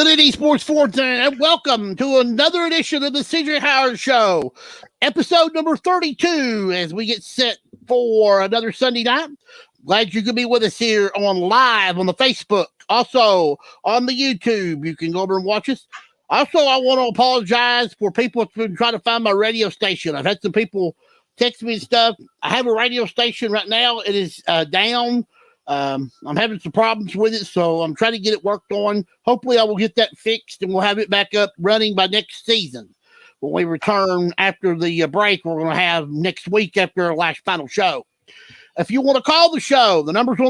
Good evening, sports fans, and welcome to another edition of the CJ Howard Show, episode number 32, as we get set for another Sunday night. Glad you could be with us here on live on the Facebook, also on the YouTube. You can go over and watch us. Also, I want to apologize for people who've been trying to find my radio station. I've had some people text me and stuff. I have a radio station right now. It is down. I'm having some problems with it, so I'm trying to get it worked on. Hopefully, I will get that fixed, and we'll have it back up running by next season. When we return after the break, we're going to have next week after our last final show. If you want to call the show, the number's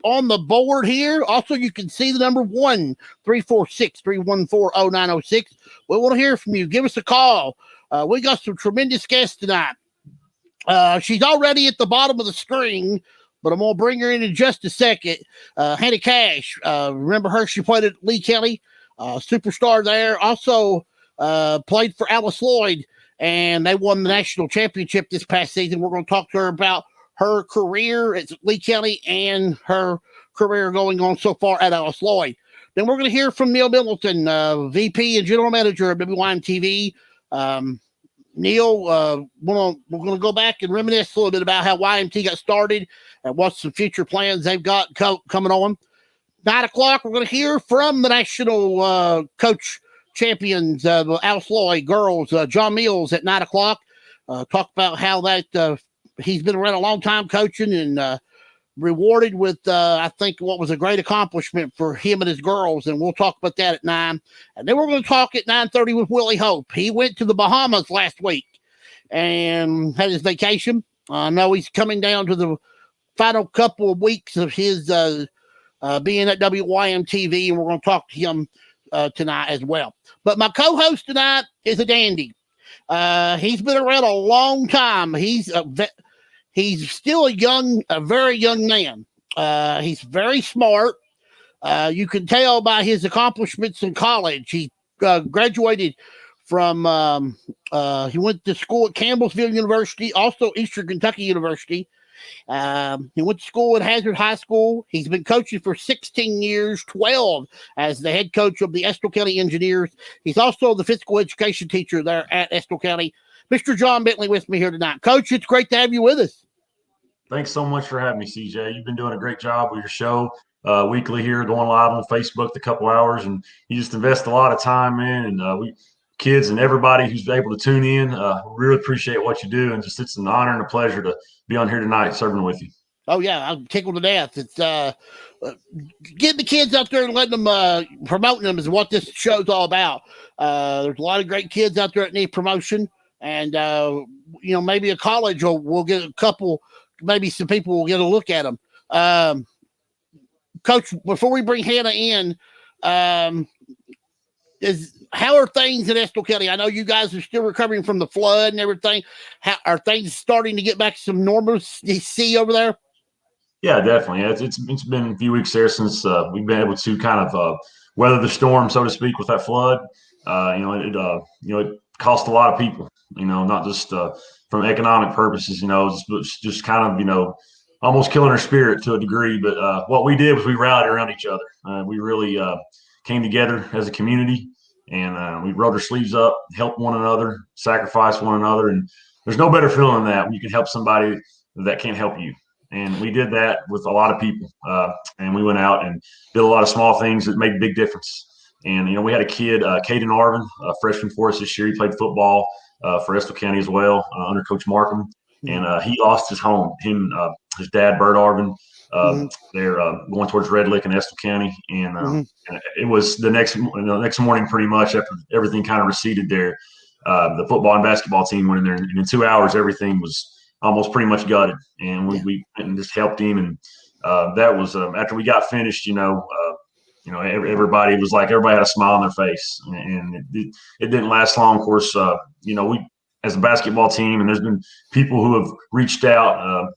on the board here. Also, you can see the number 1-346-314-0906. We want to hear from you. Give us a call. We got some tremendous guests tonight. She's already at the bottom of the screen, but I'm going to bring her in just a second. Hannah Kash, remember her? She played at Lee County, superstar there. Also played for Alice Lloyd, and they won the national championship this past season. We're going to talk to her about her career at Lee County and her career going on so far at Alice Lloyd. Then we're going to hear from Neil Middleton, VP and General Manager of WYMT. Neil, we're going to go back and reminisce a little bit about how YMT got started and what's some future plans they've got coming on. 9 o'clock, we're going to hear from the national coach champions of Alice Lloyd girls, John Mills, at 9 o'clock. Talk about how that he's been around a long time coaching and rewarded with, I think, what was a great accomplishment for him and his girls, and we'll talk about that at 9. And then we're going to talk at 9:30 with Willie Hope. He went to the Bahamas last week and had his vacation. I know he's coming down to the final couple of weeks of his being at WYMTV, and we're going to talk to him tonight as well. But my co-host tonight is a dandy. He's been around a long time. He's still a very young man. He's very smart. You can tell by his accomplishments in college. He graduated from, he went to school at Campbellsville University, also Eastern Kentucky University. He went to school at Hazard High School. He's been coaching for 16 years, 12 as the head coach of the Estill County Engineers. He's also the physical education teacher there at Estill County. Mr. Jon Bentley with me here tonight. Coach, it's great to have you with us. Thanks so much for having me, CJ. You've been doing a great job with your show weekly here, going live on Facebook a couple hours, and you just invest a lot of time in. And we kids and everybody who's able to tune in, really appreciate what you do, and just it's an honor and a pleasure to be on here tonight serving with you. Oh yeah, I'm tickled to death. It's getting the kids out there and letting them promoting them is what this show's all about. There's a lot of great kids out there that need promotion, and maybe a college will get a couple. Maybe some people will get a look at them. Coach, before we bring Hannah in, how are things in Estill County? I know you guys are still recovering from the flood and everything. How are things starting to get back to some normalcy over there? Yeah, definitely. It's been a few weeks there since we've been able to kind of weather the storm, so to speak, with that flood. It cost a lot of people. Not just from economic purposes. Just kind of almost killing our spirit to a degree. But what we did was we rallied around each other. We really came together as a community, and we rolled our sleeves up, helped one another, sacrificed one another. And there's no better feeling than that when you can help somebody that can't help you. And we did that with a lot of people. And we went out and did a lot of small things that made a big difference. And, we had a kid, Caden Arvin, a freshman for us this year. He played football for Estill County as well under Coach Markham. And he lost his home. His dad, Bert Arvin, they're going towards Red Lick in Estill County. And it was the next morning pretty much after everything kind of receded there. The football and basketball team went in there. And in 2 hours, everything was almost pretty much gutted. And we went and just helped him. And that was after we got finished, everybody was like, everybody had a smile on their face, and it didn't last long. Of course, we as a basketball team, and there's been people who have reached out.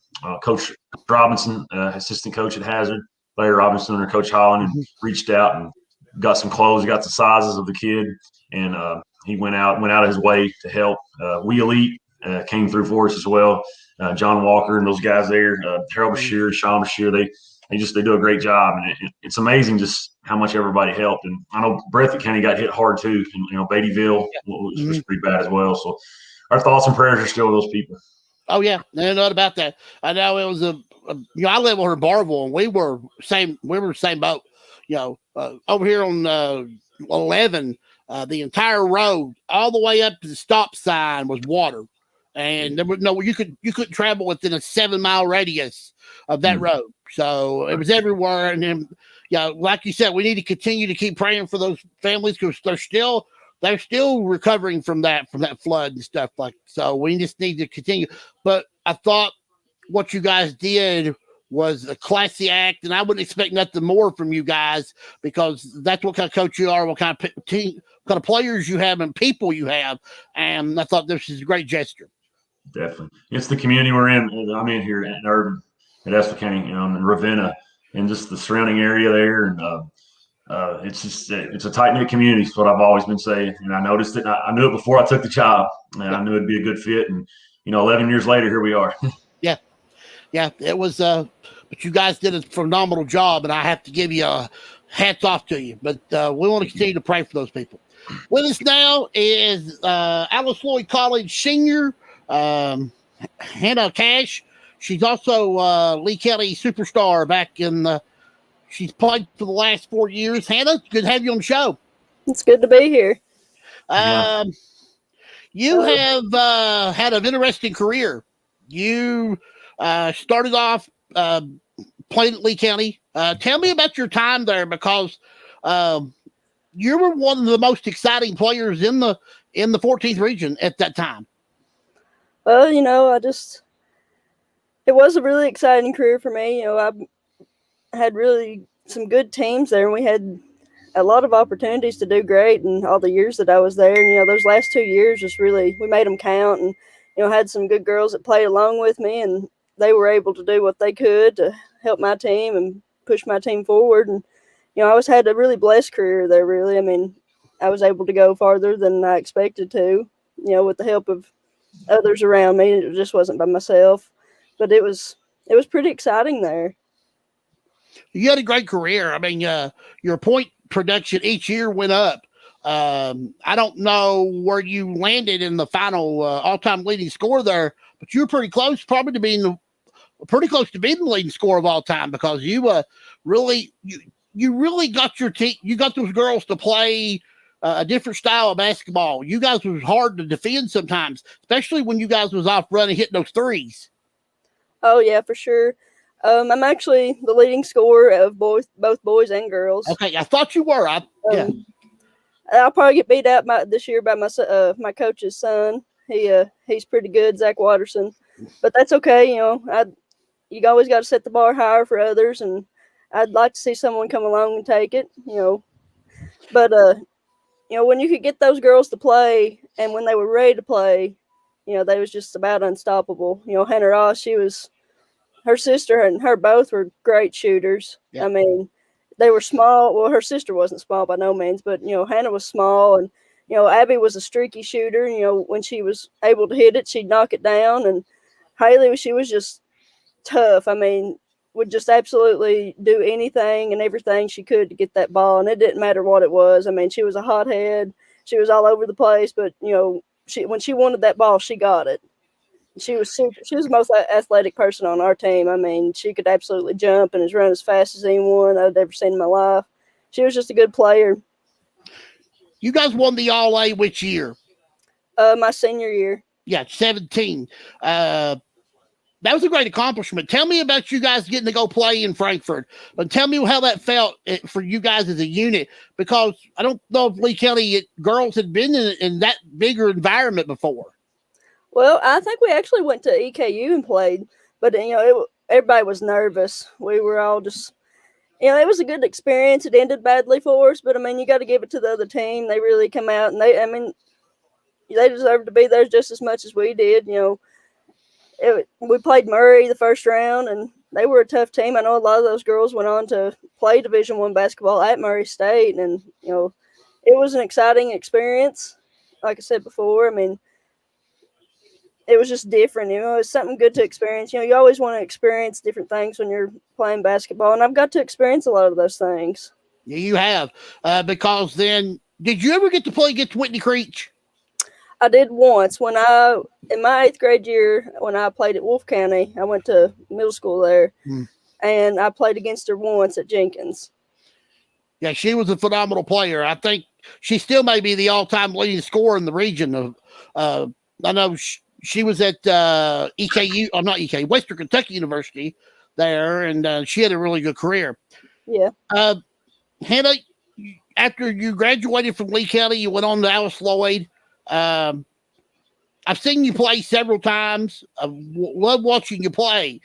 Coach Robinson, assistant coach at Hazard, Larry Robinson under Coach Holland, and reached out and got some clothes, got the sizes of the kid, and he went out of his way to help. Wille came through for us as well. John Walker and those guys there, Harold Bashir, Sean Bashir, they do a great job, and it's amazing just how much everybody helped. And I know Breathitt County got hit hard too, and Beattyville was pretty bad as well. So our thoughts and prayers are still with those people. Oh yeah, no doubt about that. I know it was I live over in Barville, and we were the same boat. Over here on 11, the entire road all the way up to the stop sign was water, and there was you couldn't travel within a 7-mile radius of that road. So it was everywhere, and then like you said, we need to continue to keep praying for those families because they're still recovering from that flood and stuff so we just need to continue. But I thought what you guys did was a classy act, and I wouldn't expect nothing more from you guys because that's what kind of coach you are, what kind of team, what kind of players you have and people you have. And I thought this is a great gesture. Definitely. It's the community we're in. I'm in here in Urban, at Estill County, in Ravenna, and just the surrounding area there. And it's a tight-knit community is what I've always been saying. And I noticed it. I knew it before I took the job, and I knew it'd be a good fit. And, 11 years later, here we are. Yeah, it was, but you guys did a phenomenal job, and I have to give you hats off to you. But we want to continue to pray for those people. With us now is Alice Lloyd College senior, Hannah Kash. She's also Lee County superstar back in she's played for the last 4 years. Hannah, good to have you on the show. It's good to be here. You have had an interesting career. You started off playing at Lee County. Tell me about your time there because you were one of the most exciting players in the 14th region at that time. Well, it was a really exciting career for me. I had really some good teams there, and we had a lot of opportunities to do great in all the years that I was there. And, those last 2 years just really, we made them count, and, had some good girls that played along with me, and they were able to do what they could to help my team and push my team forward. And, I had a really blessed career there, really. I mean, I was able to go farther than I expected to, with the help of others around me. It just wasn't by myself, but it was pretty exciting there. You had a great career. I mean, your point production each year went up. I don't know where you landed in the final all-time leading score there, but you were pretty close, probably to being the leading scorer of all time because you really got your team. You got those girls to play a different style of basketball. You guys was hard to defend sometimes, especially when you guys was off running, hitting those threes. Oh yeah, for sure. I'm actually the leading scorer of both boys and girls. Okay, I thought you were. I'll probably get beat out this year by my coach's son. He's pretty good, Zach Watterson, but that's okay. You always got to set the bar higher for others, and I'd like to see someone come along and take it. But when you could get those girls to play, and when they were ready to play, they was just about unstoppable. Hannah Ross, her sister and her both were great shooters. Yeah. I mean, they were small. Well, her sister wasn't small by no means, but, Hannah was small, and, Abby was a streaky shooter. When she was able to hit it, she'd knock it down. And Haley, she was just tough. I mean, would just absolutely do anything and everything she could to get that ball. And it didn't matter what it was. I mean, she was a hothead. She was all over the place, but, when she wanted that ball, she got it. She was the most athletic person on our team. I mean, she could absolutely jump and run as fast as anyone I'd ever seen in my life. She was just a good player. You guys won the All-A which year? My senior year. Yeah, 17. That was a great accomplishment. Tell me about you guys getting to go play in Frankfort. But tell me how that felt for you guys as a unit, because I don't know if Lee County girls had been in that bigger environment before. Well, I think we actually went to EKU and played, but everybody was nervous. We were all just, it was a good experience. It ended badly for us, but I mean, you got to give it to the other team. They really come out, and they deserved to be there just as much as we did. We played Murray the first round, and they were a tough team. I know a lot of those girls went on to play Division I basketball at Murray State, and it was an exciting experience. Like I said before, I mean, it was just different. You know, it's something good to experience. You know, you always want to experience different things when you're playing basketball, and I've got to experience a lot of those things. Yeah, you have. Because then, did you ever get to play against Whitney Creech? I did once in my 8th grade year when I played at Wolfe County. I went to middle school there, and I played against her once at Jenkins. Yeah, she was a phenomenal player. I think she still may be the all-time leading scorer in the region. I know she was at EKU, or not EKU, Western Kentucky University there, and she had a really good career. Yeah. Hannah, after you graduated from Lee County, you went on to Alice Lloyd. I've seen you play several times. I love watching you play.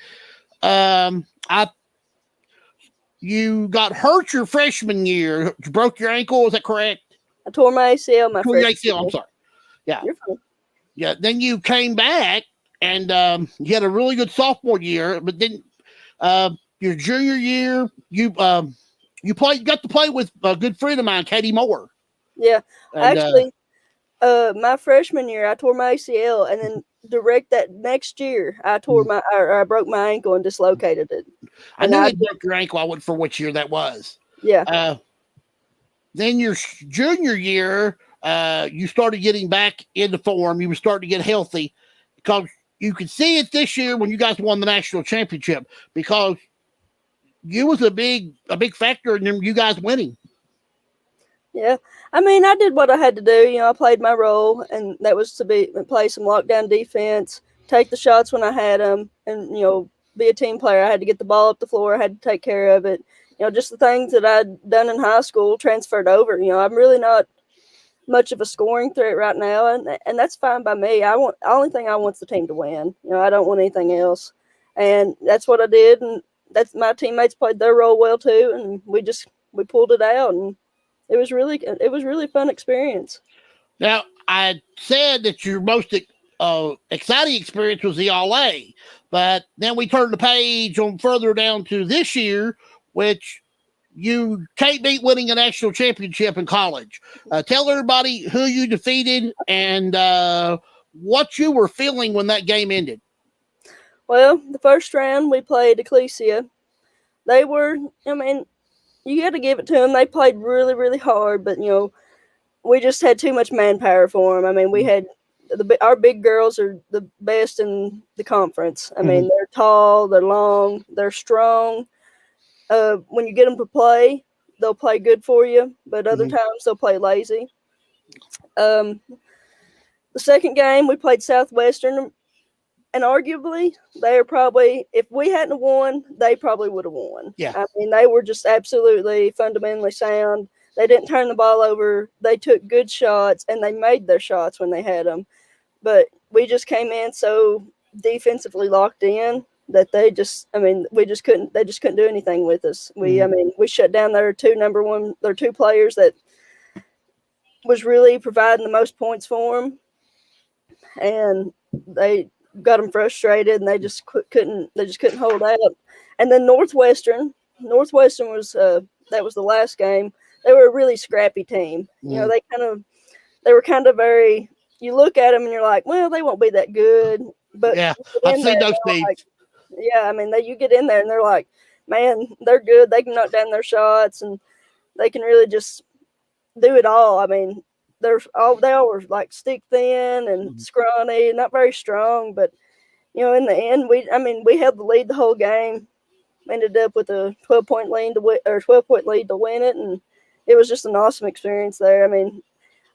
You got hurt your freshman year. You broke your ankle. Is that correct? I tore my ACL my freshman year. I'm sorry. Yeah. You're fine. Yeah. Then you came back and you had a really good sophomore year, but then your junior year, you got to play with a good friend of mine, Katie Moore. Yeah. And, actually, my freshman year, I tore my ACL, and then that next year, I broke my ankle and dislocated it. I knew you broke your ankle. I wasn't for which year that was. Yeah. Then your junior year, you started getting back into form. You were starting to get healthy because you could see it this year when you guys won the national championship because you was a big factor in you guys winning. Yeah. I mean, I did what I had to do. You know, I played my role, and that was to play some lockdown defense, take the shots when I had them, and, you know, be a team player. I had to get the ball up the floor. I had to take care of it. You know, just the things that I'd done in high school transferred over. You know, I'm really not much of a scoring threat right now, and that's fine by me. The only thing I want is the team to win. You know, I don't want anything else, and that's what I did. And that's my teammates played their role well too, and we pulled it out, and it was really fun experience. Now, I said that your most exciting experience was the All-A, but then we turned the page on further down to this year, which you can't beat winning a national championship in college. Tell everybody who you defeated and what you were feeling when that game ended. Well, the first round we played Ecclesia. They were, I mean, you got to give it to them. They played really, really hard, but, you know, we just had too much manpower for them. I mean, we had our big girls are the best in the conference. I mean, they're tall, they're long, they're strong. When you get them to play, they'll play good for you, but other times they'll play lazy. The second game, we played Southwestern, and arguably, they are probably, if we hadn't won, they probably would have won. Yeah. I mean, they were just absolutely fundamentally sound. They didn't turn the ball over. They took good shots, and they made their shots when they had them. But we just came in so defensively locked in that they just couldn't do anything with us. We shut down their two players that was really providing the most points for them, and they got them frustrated, and they just couldn't hold out. And then Northwestern was that was the last game. They were a really scrappy team. You know, they were kind of very. You look at them and you're like, well, they won't be that good. But yeah, I've seen those teams. Like, yeah, I mean, you get in there and they're like, man, they're good. They can knock down their shots and they can really just do it all. I mean, they all were like stick thin and scrawny, not very strong. But, you know, in the end, we held the lead the whole game. Ended up with a 12-point lead to win it, and it was just an awesome experience there. I mean,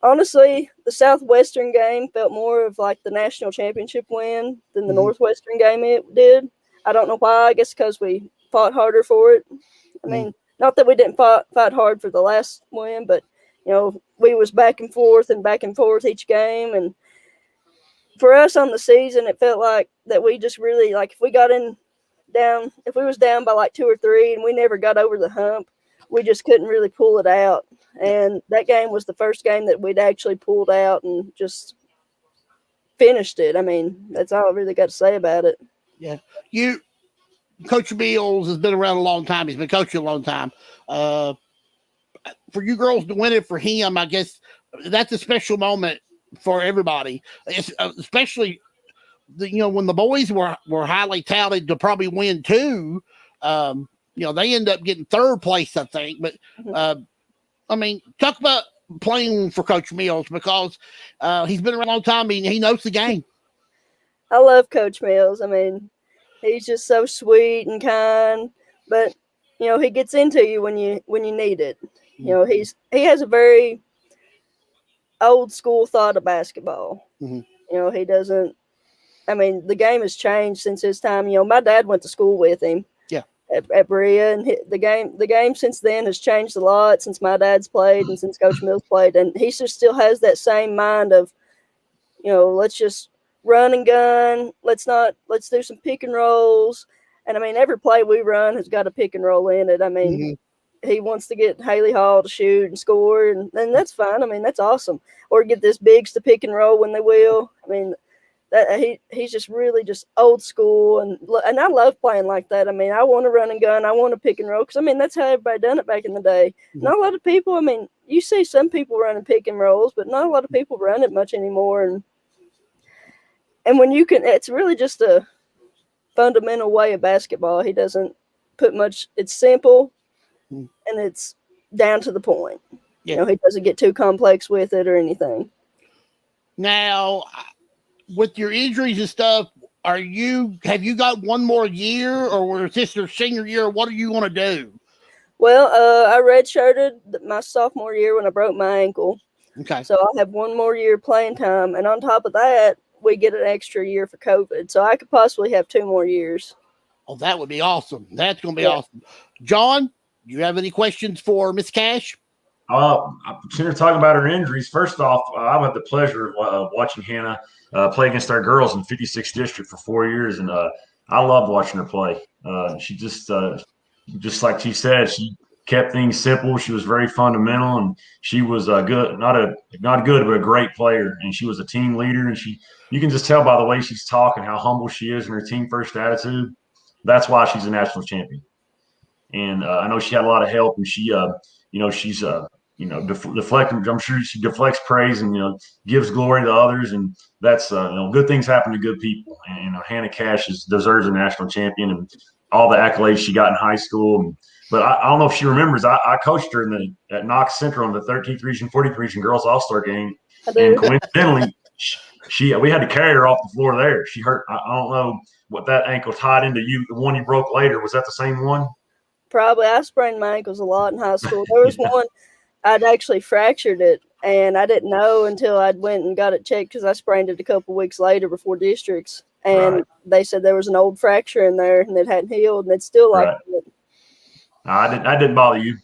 honestly, the Southwestern game felt more of like the national championship win than the Northwestern game it did. I don't know why. I guess because we fought harder for it. I mean, not that we didn't fight hard for the last win, but, you know, we was back and forth each game. And for us on the season, it felt like that we just really, like, if we was down by like 2 or 3 and we never got over the hump, we just couldn't really pull it out. And that game was the first game that we'd actually pulled out and just finished it. I mean, that's all I really got to say about it. Yeah. Coach Mills has been around a long time. He's been coaching a long time. For you girls to win it for him, I guess that's a special moment for everybody, especially when the boys were highly touted to probably win too, they end up getting third place, I think. But talk about playing for Coach Mills, because he's been around a long time. He knows the game. I love Coach Mills. I mean, he's just so sweet and kind, but he gets into you when you need it. He has a very old school thought of basketball. He doesn't. I mean, the game has changed since his time. My dad went to school with him. Yeah. At Berea, and the game since then has changed a lot since my dad's played and since Coach Mills played, and he just still has that same mind of, let's just run and gun. Let's do some pick and rolls. And I mean, every play we run has got a pick and roll in it. I mean, he wants to get Haley Hall to shoot and score, and that's fine. I mean, that's awesome. Or get this bigs to pick and roll when they will. I mean, that he's just really just old school, and I love playing like that. I mean, I want to run and gun. I want to pick and roll, because I mean, that's how everybody done it back in the day. Not a lot of people. I mean, you see some people running pick and rolls, but not a lot of people run it much anymore. And when you can, it's really just a fundamental way of basketball. He doesn't put much. It's simple, and it's down to the point. Yeah. He doesn't get too complex with it or anything. Now, with your injuries and stuff, have you got one more year, or is this your senior year? What are you going to do? Well, I redshirted my sophomore year when I broke my ankle. Okay. So I'll have one more year playing time. And on top of that, we get an extra year for COVID. So I could possibly have 2 more years. Oh, that would be awesome. That's going to be awesome. John, do you have any questions for Miss Kash? Sooner talking about her injuries. First off, I've had the pleasure of watching Hannah play against our girls in 56th District for 4 years, and I loved watching her play. She just like she said, she kept things simple. She was very fundamental, and she was good, not good, but a great player. And she was a team leader, and you can just tell by the way she's talking how humble she is and her team first attitude. That's why she's a national champion. And I know she had a lot of help, and she's deflecting. I'm sure she deflects praise and gives glory to others, and that's good things happen to good people. And Hannah Kash deserves a national champion and all the accolades she got in high school. But I don't know if she remembers. I coached her at Knox Central in the 13th Region, 40th Region Girls All-Star game, and coincidentally, we had to carry her off the floor there. She hurt. I don't know what that ankle tied into. The one you broke later, was that the same one? Probably. I sprained my ankles a lot in high school. There was one I'd actually fractured it, and I didn't know until I went and got it checked, because I sprained it a couple of weeks later before districts, and they said there was an old fracture in there and it hadn't healed, and it's still like it. I didn't bother you.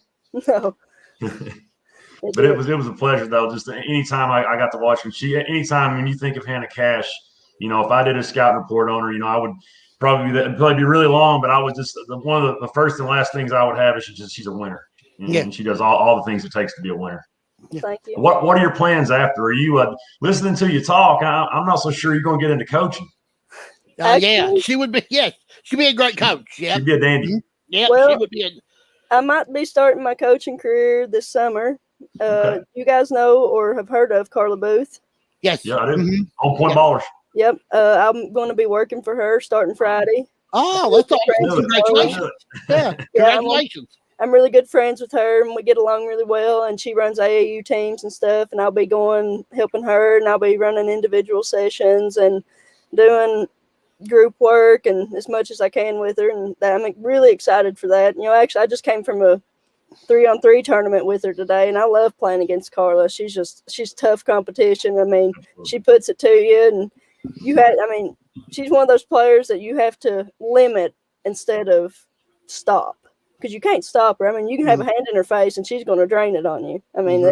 No. But it was a pleasure though. Just anytime I got to watch her. Anytime when you think of Hannah Kash, if I did a scouting report on her, I would probably be really long, but I would just one of the first and last things I would have is she's a winner. And she does all the things it takes to be a winner. Thank you. What are your plans after? Are you listening to you talk? I'm not so sure you're going to get into coaching. Yeah, she would be. Yes, she'd be a great coach. Yeah, she'd be a dandy. Yeah, well, she would be. I might be starting my coaching career this summer. Okay. You guys know or have heard of Carla Booth? Yes. Yeah, I do. On Point Ballers. Yep. I'm going to be working for her starting Friday. Oh, that's awesome. Congratulations. Yeah, congratulations. I'm really good friends with her, and we get along really well, and she runs AAU teams and stuff, and I'll be helping her, and I'll be running individual sessions and doing group work and as much as I can with her, and I'm really excited for that. Actually, I just came from a 3-on-3 tournament with her today, and I love playing against Carla. She's tough competition. I mean, she puts it to you, and she's one of those players that you have to limit instead of stop, because you can't stop her. I mean, you can have a hand in her face and she's going to drain it on you. I mean,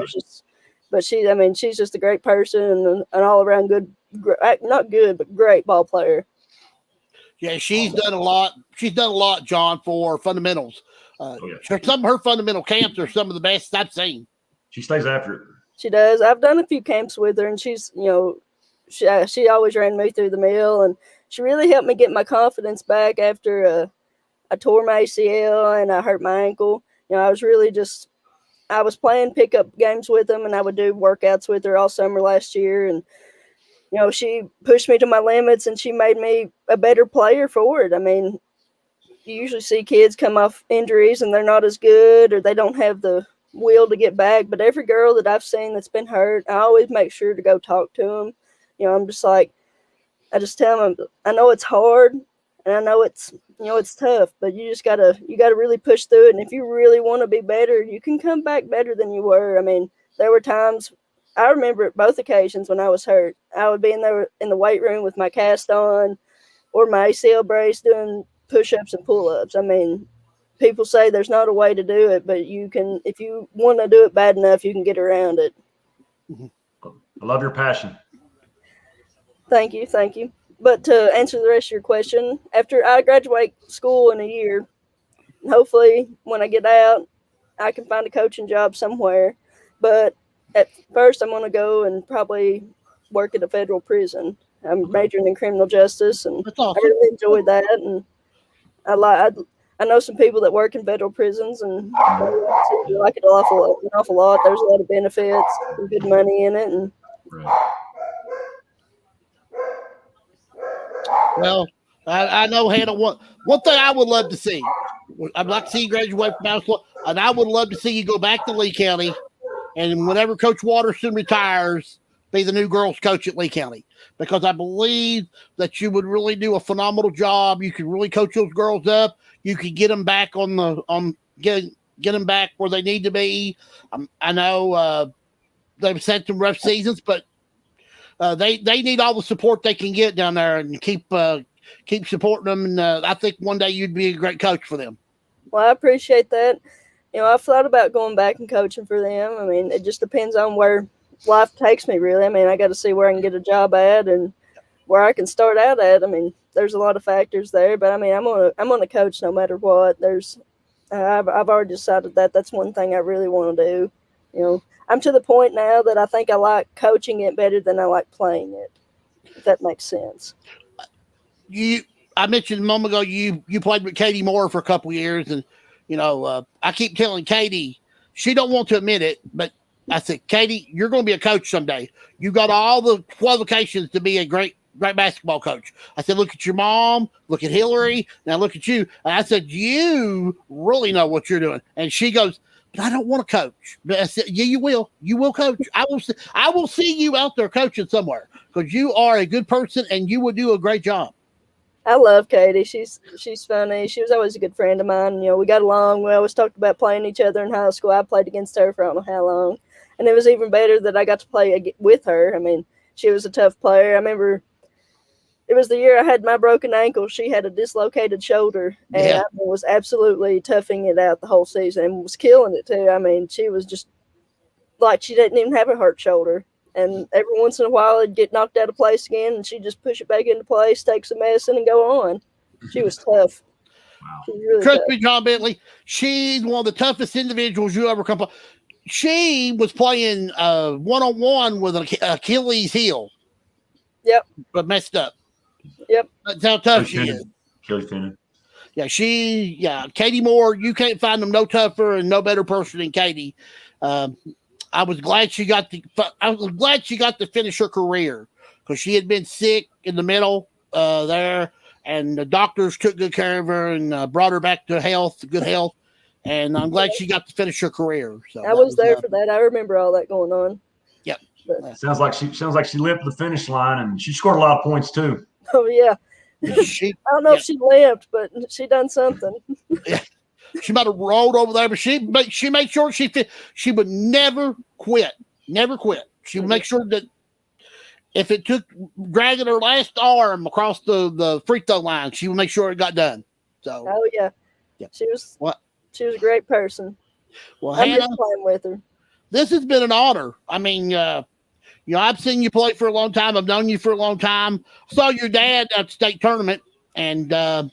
she's just a great person and an all around not good, but great ball player. Yeah, she's done a lot. She's done a lot, John, for fundamentals. Some of her fundamental camps are some of the best I've seen. She stays after it. She does. I've done a few camps with her, and she's, she always ran me through the mill, and she really helped me get my confidence back after I tore my ACL and I hurt my ankle. I was playing pickup games with them, and I would do workouts with her all summer last year, and she pushed me to my limits and she made me a better player for it. I mean, you usually see kids come off injuries and they're not as good or they don't have the will to get back. But every girl that I've seen that's been hurt, I always make sure to go talk to them. I'm just like, I just tell them, I know it's hard and I know it's tough, but you gotta really push through it. And if you really want to be better, you can come back better than you were. I mean, there were times, I remember at both occasions when I was hurt, I would be in the weight room with my cast on or my ACL brace doing push-ups and pull-ups. I mean, people say there's not a way to do it, but you can, if you want to do it bad enough, you can get around it. I love your passion. Thank you. But to answer the rest of your question, after I graduate school in a year, hopefully when I get out, I can find a coaching job somewhere. But at first, I'm going to go and probably work at a federal prison. I'm majoring in criminal justice, and awesome. I really enjoy that. And I know some people that work in federal prisons, and they like it an awful lot. There's a lot of benefits, some good money in it, and. Well, I know, Hannah. One thing I would love to see, I'd like to see you graduate from high school, and I would love to see you go back to Lee County, and whenever Coach Watterson retires, be the new girls coach at Lee County, because I believe that you would really do a phenomenal job. You could really coach those girls up. You could get them back get them back where they need to be. I know they've had some rough seasons, but they need all the support they can get down there, and keep supporting them. And I think one day you'd be a great coach for them. Well, I appreciate that. I've thought about going back and coaching for them. I mean, it just depends on where life takes me, really. I mean, I got to see where I can get a job at and where I can start out at. I mean, there's a lot of factors there, but I mean, I'm gonna coach no matter what. I've already decided that that's one thing I really want to do. I'm to the point now that I think I like coaching it better than I like playing it, if that makes sense. I mentioned a moment ago you played with Katie Moore for a couple of years, and I keep telling Katie, she don't want to admit it, but I said, Katie, you're going to be a coach someday. You got all the qualifications to be a great basketball coach. I said, look at your mom, look at Hillary, now look at you. And I said, you really know what you're doing. And she goes, but I don't want to coach. But I said, yeah, you will. You will coach. I will see you out there coaching somewhere, because you are a good person and you will do a great job. I love Katie. She's funny. She was always a good friend of mine. We got along. We always talked about playing each other in high school. I played against her for I don't know how long. And it was even better that I got to play with her. I mean, she was a tough player. I remember it was the year I had my broken ankle. She had a dislocated shoulder, and I was absolutely toughing it out the whole season and was killing it too. I mean, she was just like she didn't even have a hurt shoulder. And every once in a while, it'd get knocked out of place again, and she'd just push it back into place, take some medicine, and go on. She was tough. Wow. She was really Trust tough. me, Jon Bentley, she's one of the toughest individuals you ever come. She was playing one-on-one with an Achilles heel. Yep. But messed up. Yep. That's how tough she is. Achilles tendon. Yeah, Katie Moore, you can't find them no tougher and no better person than Katie. I was glad she got to finish her career, because she had been sick in the middle there, and the doctors took good care of her and brought her back to good health. And I'm glad she got to finish her career. So I was there for that. I remember all that going on. Yep. Sounds like she limped the finish line, and she scored a lot of points too. Oh yeah. I don't know if she limped, but she done something. Yeah. She might have rolled over there, but she made sure she would never quit. Never quit. She would make sure that if it took dragging her last arm across the free throw line, she would make sure it got done. So yeah. She was a great person. Well, I miss Hannah, playing with her. this has been an honor. I mean, I've seen you play for a long time. I've known you for a long time. Saw your dad at the state tournament, and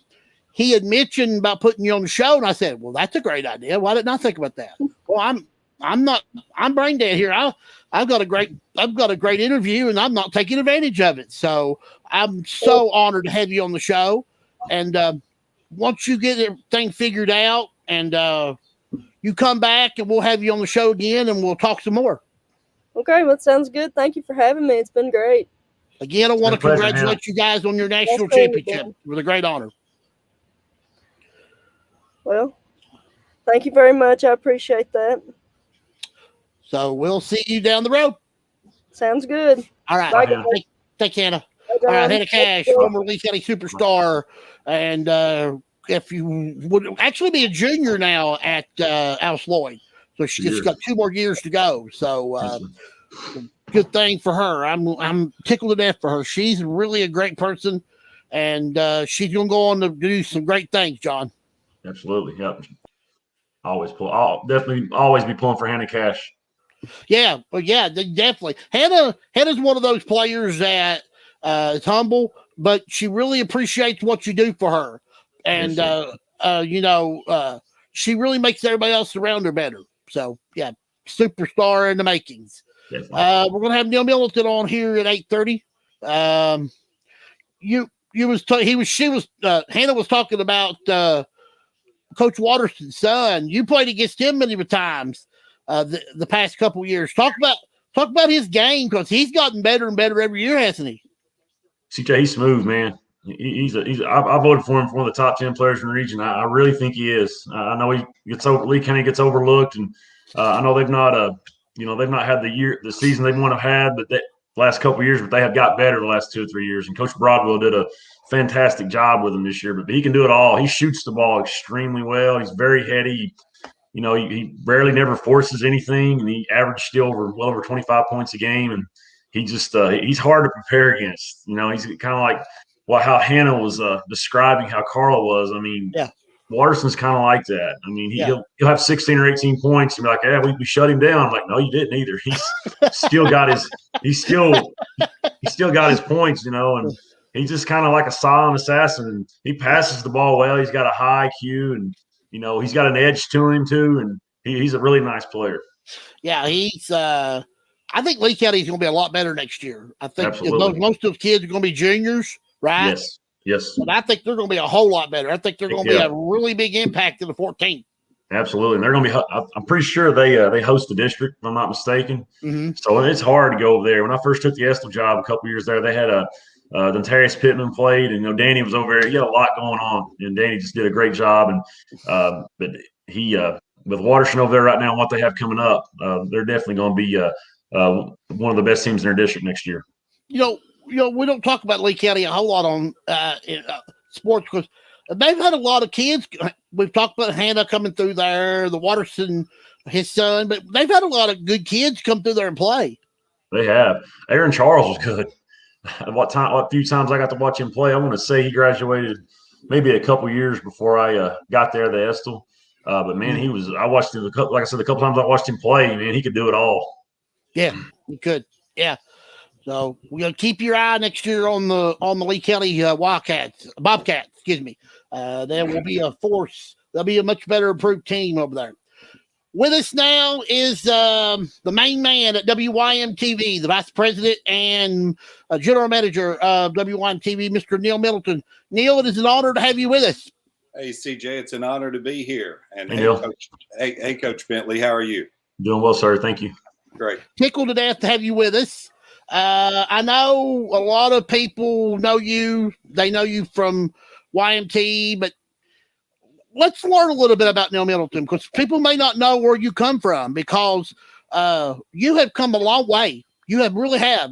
he had mentioned about putting you on the show, and I said, well, that's a great idea. Why didn't I think about that? Well, I'm brain dead here. I've got a great interview, and I'm not taking advantage of it. So I'm so honored to have you on the show. And once you get everything figured out, and you come back, and we'll have you on the show again, and we'll talk some more. Okay, well, it sounds good. Thank you for having me. It's been great. Again, I want to It's been a pleasure, congratulate you guys on your national That's cool, championship. man. It was a great honor. Well, thank you very much. I appreciate that. So we'll see you down the road. Sounds good. All right. Bye, Hannah. guys. Take Hannah. Bye, All right, John. Hannah Kash, former Lee County superstar, and if you would actually be a junior now at Alice Lloyd, so she's just got 2 more years to go. So good thing for her. I'm tickled to death for her. She's really a great person, and she's gonna go on to do some great things, John. Absolutely. Yep. I'll definitely always be pulling for Hannah Kash. Yeah, but yeah, definitely. Hannah's one of those players that is humble, but she really appreciates what you do for her, and she really makes everybody else around her better. So yeah, superstar in the makings. Definitely. We're gonna have Neil Middleton on here at 8:30. Hannah was talking about Coach Watterson's son. You played against him many times the past couple of years. Talk about his game, because he's gotten better and better every year, hasn't he? CJ, he's smooth, man. I voted for him for one of the top 10 players in the region. I really think he is. I know Lee County gets overlooked, and I know they've not had the season they want to have had, but the last couple of years, but they have got better the last 2 or 3 years. And Coach Broadwell did a fantastic job with him this year. But he can do it all. He shoots the ball extremely well. He's very heady. He rarely never forces anything, and he averaged still well over 25 points a game. And he just he's hard to prepare against. He's kind of like how Hannah was describing how Carla was. I mean, yeah. Watterson's kind of like that. I mean, he'll have 16 or 18 points and be like, "Yeah, we shut him down." I'm like, no, you didn't either. He's still got his points, and he's just kind of like a silent assassin. And he passes the ball well. He's got a high IQ, and he's got an edge to him too. And he's a really nice player. Yeah, he's. I think Lee County is going to be a lot better next year. I think most of the kids are going to be juniors, right? Yes. But I think they're going to be a whole lot better. I think they're going to be a really big impact in the 14th. Absolutely. And they're going to be – I'm pretty sure they host the district, if I'm not mistaken. Mm-hmm. So it's hard to go over there. When I first took the Estill job a couple years there, they had Dentarius Pittman played, and Danny was over there. He had a lot going on, and Danny just did a great job. And but he with Watterson over there right now and what they have coming up, they're definitely going to be one of the best teams in their district next year. We don't talk about Lee County a whole lot on sports, because they've had a lot of kids. We've talked about Hannah coming through there, the Watterson, his son, but they've had a lot of good kids come through there and play. They have. Aaron Charles was good. What few times I got to watch him play, I want to say he graduated maybe a couple years before I got there, the Estill. But man, he was. I watched him like I said, a couple times I watched him play. Man, he could do it all. Yeah, he could. Yeah. So we're gonna keep your eye next year on the Lee County Bobcats. Excuse me. There will be a force. There'll be a much better improved team over there. With us now is the main man at WYMT, the vice president and general manager of WYMT, Mr. Neil Middleton. Neil, it is an honor to have you with us. Hey, CJ, it's an honor to be here. And hey, Coach Bentley, how are you? Doing well, sir. Thank you. Great. Tickled to death to have you with us. I know a lot of people know you. They know you from YMT, but let's learn a little bit about Neil Middleton, because people may not know where you come from, because you have come a long way. You really have.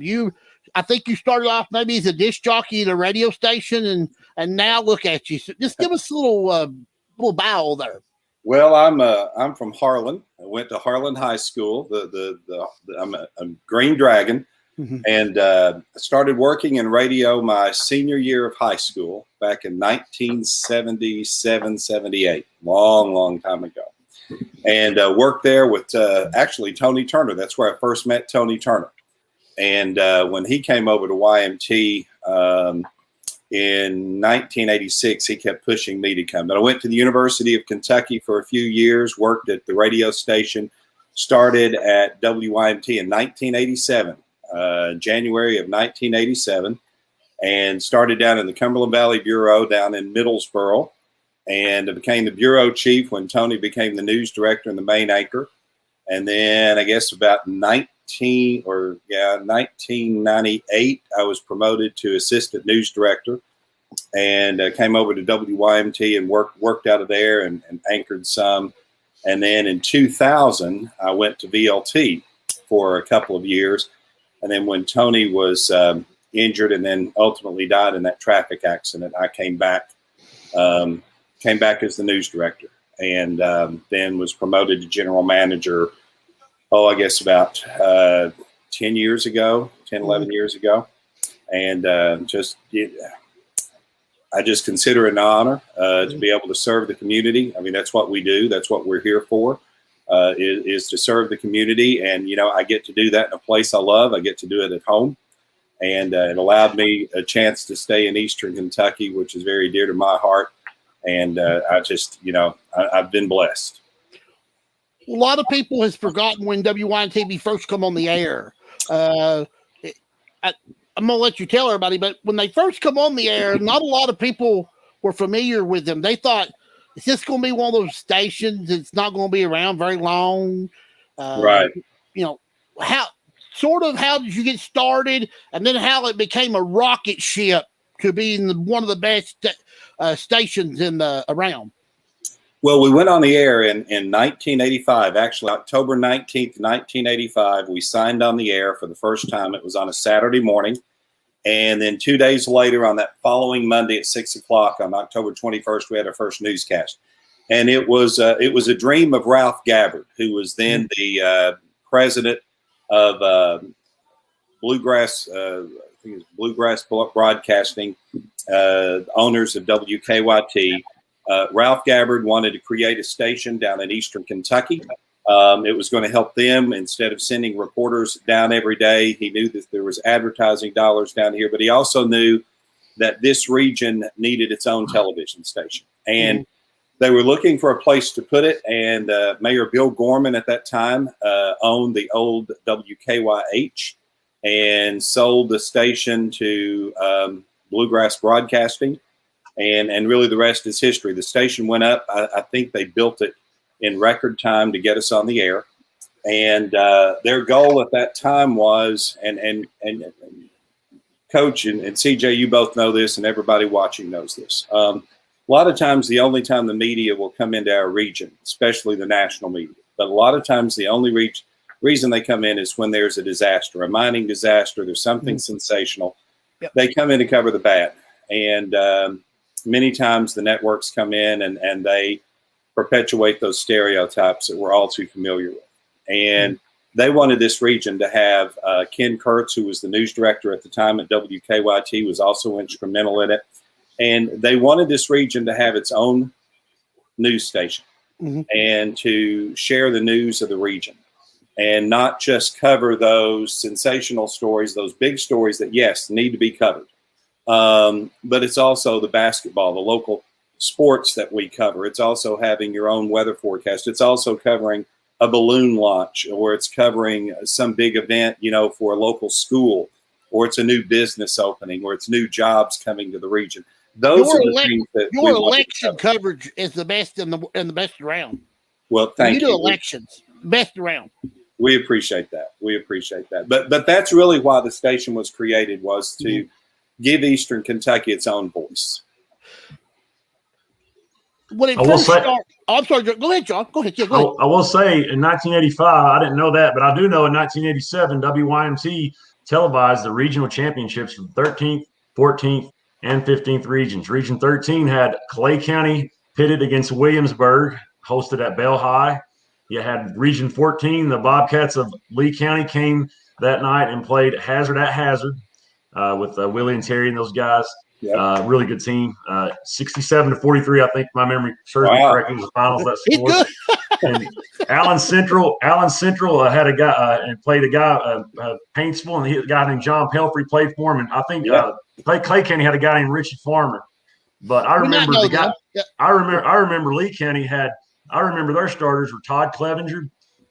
I think you started off maybe as a disc jockey at a radio station, and now look at you. So just give us a little bow there. Well, I'm from Harlan. I went to Harlan High School. I'm a Green Dragon, and started working in radio my senior year of high school back in 1977, 78, long time ago, and worked there with actually Tony Turner. That's where I first met Tony Turner, and when he came over to YMT. In 1986, he kept pushing me to come. But I went to the University of Kentucky for a few years, worked at the radio station, started at WYMT in 1987, January of 1987, and started down in the Cumberland Valley Bureau down in Middlesboro, and became the bureau chief when Tony became the news director and the main anchor. And then I guess about 1998, I was promoted to assistant news director, and came over to WYMT and worked out of there and anchored some. And then in 2000, I went to VLT for a couple of years. And then when Tony was injured and then ultimately died in that traffic accident, I came back as the news director, and then was promoted to general manager, I guess about 10 years ago, 10, 11 years ago. And I just consider it an honor to be able to serve the community. I mean, that's what we do. That's what we're here for, is to serve the community. And, I get to do that in a place I love. I get to do it at home. And it allowed me a chance to stay in Eastern Kentucky, which is very dear to my heart. And I've been blessed. A lot of people has forgotten when WYMT first come on the air. I'm going to let you tell everybody, but when they first come on the air, not a lot of people were familiar with them. They thought, is this going to be one of those stations that's not going to be around very long? Right. How did you get started, and then how it became a rocket ship to being one of the best stations around? Well, we went on the air in 1985, actually October 19th, 1985. We signed on the air for the first time. It was on a Saturday morning. And then 2 days later, on that following Monday at 6 o'clock on October 21st, we had our first newscast. And it was a dream of Ralph Gabbard, who was then the president of Bluegrass, I think it was Bluegrass Broadcasting, owners of WKYT. Ralph Gabbard wanted to create a station down in Eastern Kentucky. It was going to help them instead of sending reporters down every day. He knew that there was advertising dollars down here, but he also knew that this region needed its own television station. And they were looking for a place to put it. And Mayor Bill Gorman at that time owned the old WKYH and sold the station to Bluegrass Broadcasting. And really the rest is history. The station went up. I think they built it in record time to get us on the air. And their goal at that time was, and Coach and CJ, you both know this, and everybody watching knows this. A lot of times, the only time the media will come into our region, especially the national media, but a lot of times the only reason they come in is when there's a disaster, a mining disaster, there's something sensational. Yep. They come in to cover the bad. And many times the networks come in and they perpetuate those stereotypes that we're all too familiar with. And they wanted this region to have Ken Kurtz, who was the news director at the time at WKYT, was also instrumental in it. And they wanted this region to have its own news station and to share the news of the region and not just cover those sensational stories, those big stories that, yes, need to be covered. But it's also the basketball, the local sports that we cover. It's also having your own weather forecast. It's also covering a balloon launch, or it's covering some big event, for a local school, or it's a new business opening, or it's new jobs coming to the region. Those are the things that your election coverage is the best in the best around. Well, thank you. You do elections, best around. We appreciate that. But that's really why the station was created, was to give Eastern Kentucky its own voice. When it first started, I'm sorry. Go ahead, John. Go ahead. Yeah, go ahead. I will say in 1985, I didn't know that, but I do know in 1987, WYMT televised the regional championships from 13th, 14th, and 15th regions. Region 13 had Clay County pitted against Williamsburg, hosted at Bell High. You had Region 14, the Bobcats of Lee County came that night and played Hazard at Hazard with Wille and Terry and those guys. Yep. Really good team. 67-43, I think my memory serves me correctly, was the finals that scored. And Allen Central had a guy and played a guy, Paintsville, and a guy named John Pelfrey played for him. And I think Clay County had a guy named Richie Farmer. But I remember the guy. Yep. I remember Lee County had. I remember their starters were Todd Clevenger,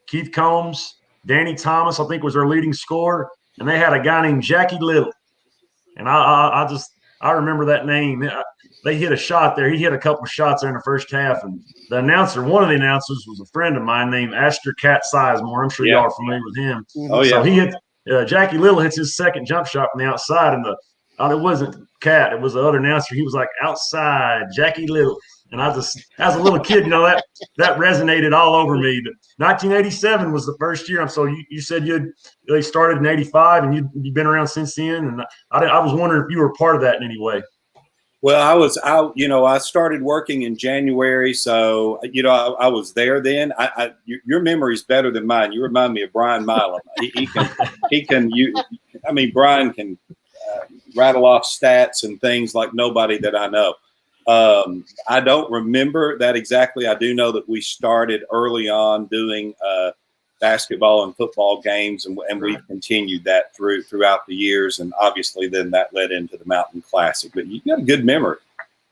Keith Combs, Danny Thomas, I think was their leading scorer, and they had a guy named Jackie Little. And I I remember that name. They hit a shot there. He hit a couple of shots there in the first half, and the announcer, one of the announcers, was a friend of mine named Astor Cat Sizemore. I'm sure y'all are familiar with him. Oh yeah. So he hit Jackie Little hits his second jump shot from the outside, and it wasn't Cat, it was the other announcer. He was like, outside Jackie Little. And I just, as a little kid, that resonated all over me. But 1987 was the first year. So you said they started in 85 and you've been around since then. And I was wondering if you were a part of that in any way. Well, I started working in January. So, I was there then. Your memory's better than mine. You remind me of Brian Milam. Brian can rattle off stats and things like nobody that I know. I don't remember that exactly. I do know that we started early on doing basketball and football games, and we've continued that throughout the years. And obviously, then that led into the Mountain Classic. But you got a good memory.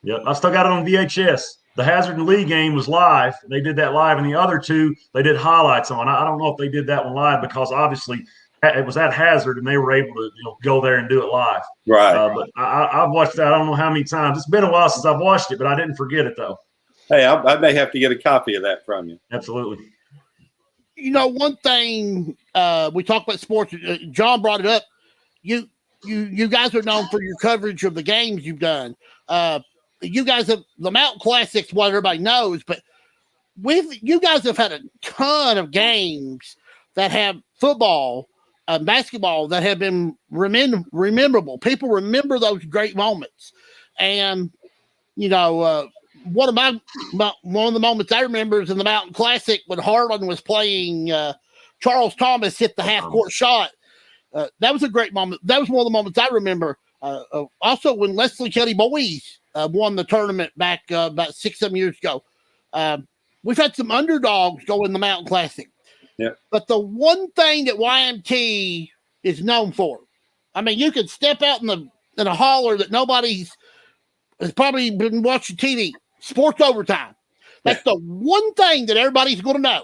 Yeah, I still got it on VHS. The Hazard and Lee game was live. They did that live, and the other two they did highlights on. I don't know if they did that one live because obviously it was at Hazard, and they were able to go there and do it live. Right. But I've watched that I don't know how many times. It's been a while since I've watched it, but I didn't forget it though. Hey, I may have to get a copy of that from you. Absolutely. One thing we talked about sports. John brought it up. You guys are known for your coverage of the games you've done. You guys have the Mountain Classics, what everybody knows, but you guys have had a ton of games that have football, basketball that have been rememberable. People remember those great moments, and one of the moments I remember is in the Mountain Classic when Harlan was playing. Charles Thomas hit the half court shot. That was a great moment. That was one of the moments I remember. Also, when Leslie Kelly Boys won the tournament back about 6-7 years ago. We've had some underdogs go in the Mountain Classic. Yeah. But the one thing that YMT is known for, you could step out in a holler that nobody's has probably been watching TV. Sports overtime. That's the one thing that everybody's going to know.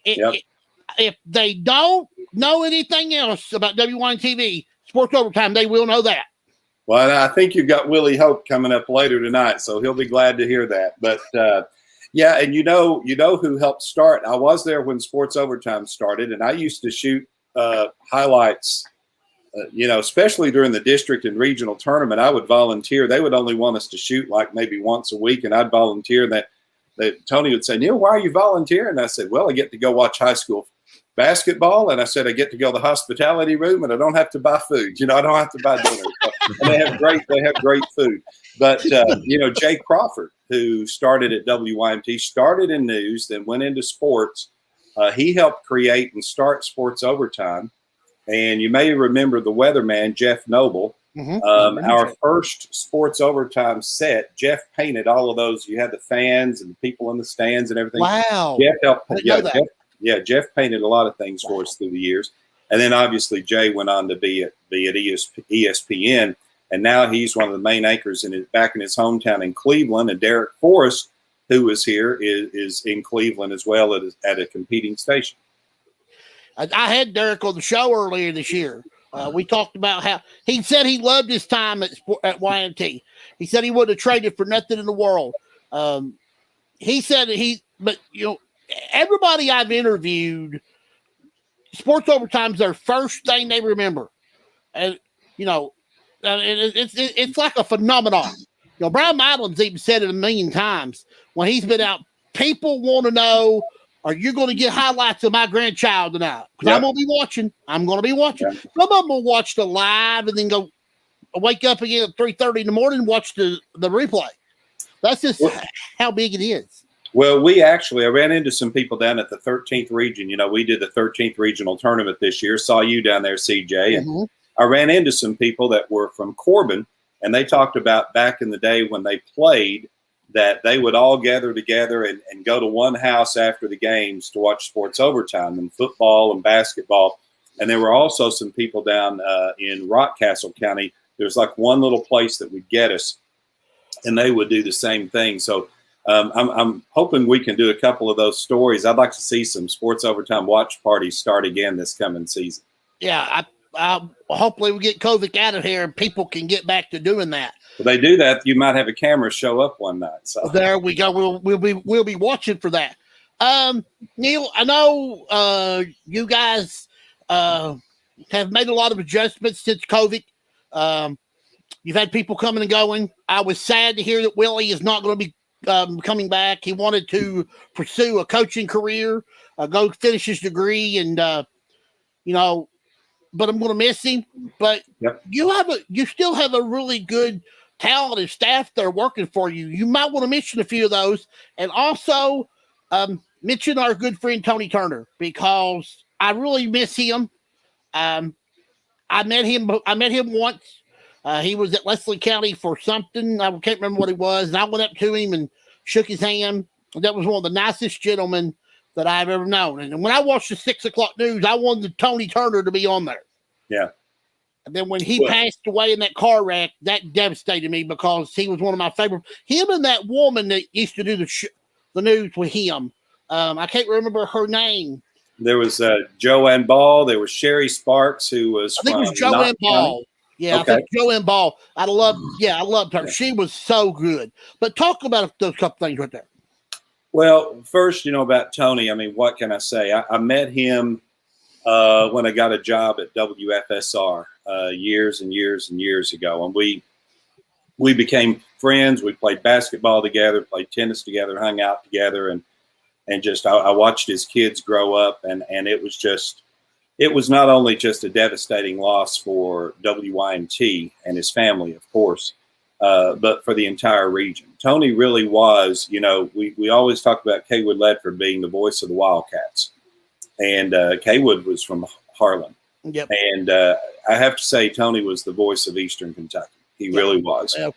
If they don't know anything else about WYMT sports overtime, they will know that. Well, I think you've got Willie Hope coming up later tonight, so he'll be glad to hear that. But and you know who helped start. I was there when sports overtime started, and I used to shoot highlights. Especially during the district and regional tournament, I would volunteer. They would only want us to shoot like maybe once a week, and I'd volunteer. That Tony would say, "Neil, why are you volunteering?" And I said, "Well, I get to go watch high school basketball," and I said, "I get to go to the hospitality room, and I don't have to buy food. I don't have to buy dinner." And they have great food. But Jay Crawford, who started at WYMT, started in news, then went into sports. He helped create and start sports overtime. And you may remember the weatherman, Jeff Noble. Mm-hmm. Our first sports overtime set, Jeff painted all of those. You had the fans and the people in the stands and everything. Wow. Jeff helped. Jeff painted a lot of things for us through the years. And then obviously Jay went on to be at ESPN. And now he's one of the main anchors back in his hometown in Cleveland. And Derek Forrest, who is here, is in Cleveland as well at a competing station. I had Derek on the show earlier this year. We talked about how he said he loved his time at YMT. He said he wouldn't have traded for nothing in the world. He said everybody I've interviewed, sports overtime's their first thing they remember, and it's like a phenomenon. Brian Madeline's even said it a million times when he's been out. People want to know, are you going to get highlights of my grandchild tonight? Because I'm going to be watching. Yeah. Some of them will watch the live and then go wake up again at 3:30 in the morning and watch the replay. That's just how big it is. Well, I ran into some people down at the 13th region. We did the 13th regional tournament this year. Saw you down there, CJ. And I ran into some people that were from Corbin, and they talked about back in the day when they played, that they would all gather together and go to one house after the games to watch sports overtime and football and basketball. And there were also some people down in Rockcastle County. There's like one little place that would get us, and they would do the same thing. So I'm hoping we can do a couple of those stories. I'd like to see some sports overtime watch parties start again this coming season. Yeah, hopefully we get COVID out of here and people can get back to doing that. If they do that, you might have a camera show up one night. So there we go. We'll be watching for that. Neil, I know you guys have made a lot of adjustments since COVID. You've had people coming and going. I was sad to hear that Wille is not going to be coming back. He wanted to pursue a coaching career, go finish his degree, and but I'm going to miss him. But yep. You still have a really good talented staff that are working for you. You might want to mention a few of those, and also mention our good friend Tony Turner, because I really miss him. I met him once. He was at Leslie County for something. I can't remember what it was. And I went up to him and shook his hand. That was one of the nicest gentlemen that I've ever known. And when I watched the 6 o'clock news, I wanted Tony Turner to be on there. Yeah. And then when he passed away in that car wreck, that devastated me, because he was one of my favorite. Him and that woman that used to do the news with him. I can't remember her name. There was Joanne Ball. There was Sherry Sparks, who was. I think it was Joanne Ball. Yeah, okay. I think Joanne Ball. I loved her. Yeah. She was so good. But talk about those couple things right there. Well, first, about Tony. I mean, what can I say? I met him when I got a job at WFSR years and years and years ago, and we became friends. We played basketball together, played tennis together, hung out together, and just I watched his kids grow up, and it was not only just a devastating loss for WYMT and his family, of course, but for the entire region. Tony really was, we always talk about Kaywood Ledford being the voice of the Wildcats. And Kaywood was from Harlan. Yep. And I have to say, Tony was the voice of Eastern Kentucky. He really was. And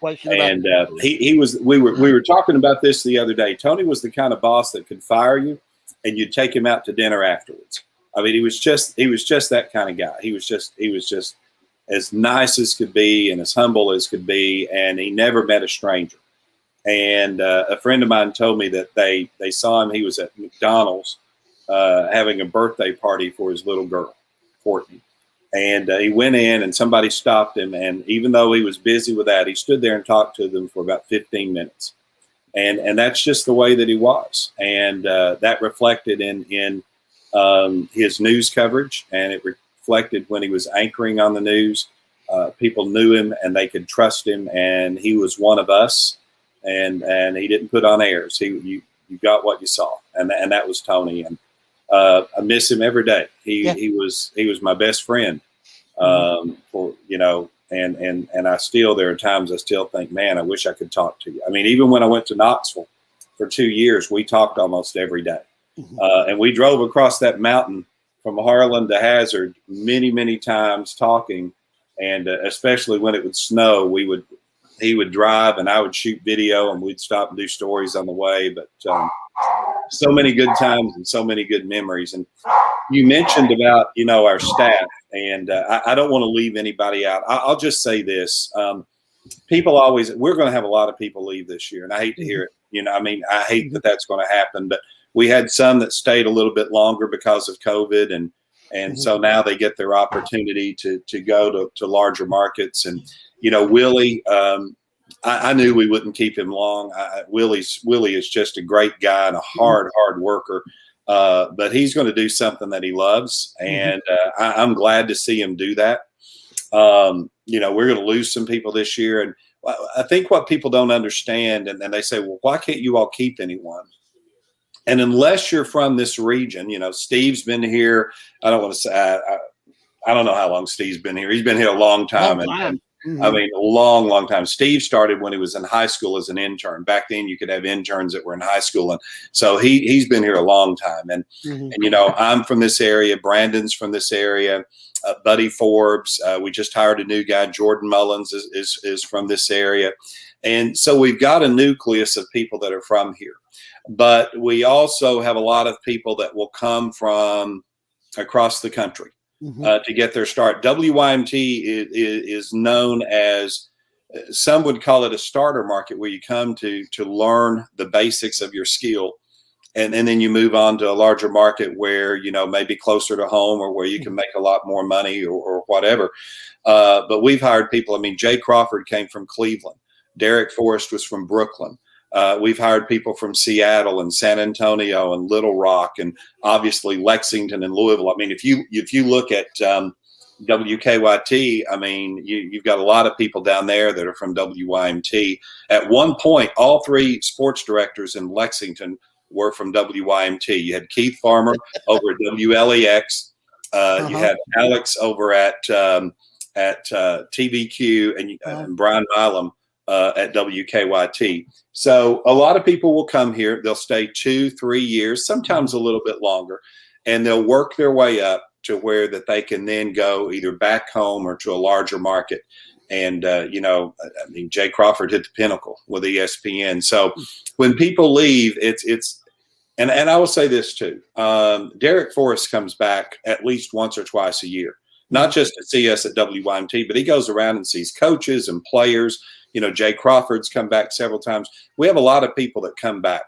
he was. We were talking about this the other day. Tony was the kind of boss that could fire you, and you'd take him out to dinner afterwards. I mean, he was just that kind of guy. He was just as nice as could be and as humble as could be, and he never met a stranger. And a friend of mine told me that they saw him. He was at McDonald's having a birthday party for his little girl, Courtney. And he went in, and somebody stopped him. And even though he was busy with that, he stood there and talked to them for about 15 minutes. And that's just the way that he was. And that reflected in his news coverage, and it reflected when he was anchoring on the news. People knew him, and they could trust him, and he was one of us. And he didn't put on airs. You got what you saw, and that was Tony. And I miss him every day. He was my best friend. And I still, there are times I still think, man, I wish I could talk to you. I mean, even when I went to Knoxville for 2 years, we talked almost every day. And we drove across that mountain from Harlan to Hazard many, many times talking. And especially when it would snow, he would drive and I would shoot video, and we'd stop and do stories on the way. But so many good times and so many good memories. And you mentioned about, our staff, and I don't want to leave anybody out. I'll just say this. We're going to have a lot of people leave this year, and I hate to hear it. I hate that that's going to happen, but we had some that stayed a little bit longer because of COVID, and so now they get their opportunity to go to larger markets. And Willie, I knew we wouldn't keep him long. Willie is just a great guy and a hard worker, but he's going to do something that he loves, and I'm glad to see him do that. We're going to lose some people this year, and I think what people don't understand, and they say, well, why can't you all keep anyone? And unless you're from this region, Steve's been here. I don't want to say, I don't know how long Steve's been here. He's been here a long time. I mean, a long, long time. Steve started when he was in high school as an intern. Back then you could have interns that were in high school. And so he's been here a long time. And I'm from this area. Brandon's from this area. Buddy Forbes. We just hired a new guy. Jordan Mullins is from this area. And so we've got a nucleus of people that are from here. But we also have a lot of people that will come from across the country to get their start. WYMT is known as, some would call it a starter market, where you come to learn the basics of your skill. And then you move on to a larger market where, maybe closer to home, or where you can make a lot more money or whatever. But we've hired people. I mean, Jay Crawford came from Cleveland. Derek Forrest was from Brooklyn. We've hired people from Seattle and San Antonio and Little Rock, and obviously Lexington and Louisville. I mean, if you look at WKYT, I mean, you've got a lot of people down there that are from WYMT. At one point, all 3 sports directors in Lexington were from WYMT. You had Keith Farmer over at WLEX. You had Alex over at TVQ and Brian Milam at WKYT. So a lot of people will come here. They'll stay 2-3 years, sometimes a little bit longer, and they'll work their way up to where that they can then go either back home or to a larger market. And, you know, I mean, Jay Crawford hit the pinnacle with ESPN. So when people leave, and I will say this too, Derek Forrest comes back at least once or twice a year, not just to see us at WYMT, but he goes around and sees coaches and players. You know, Jay Crawford's come back several times. We have a lot of people that come back,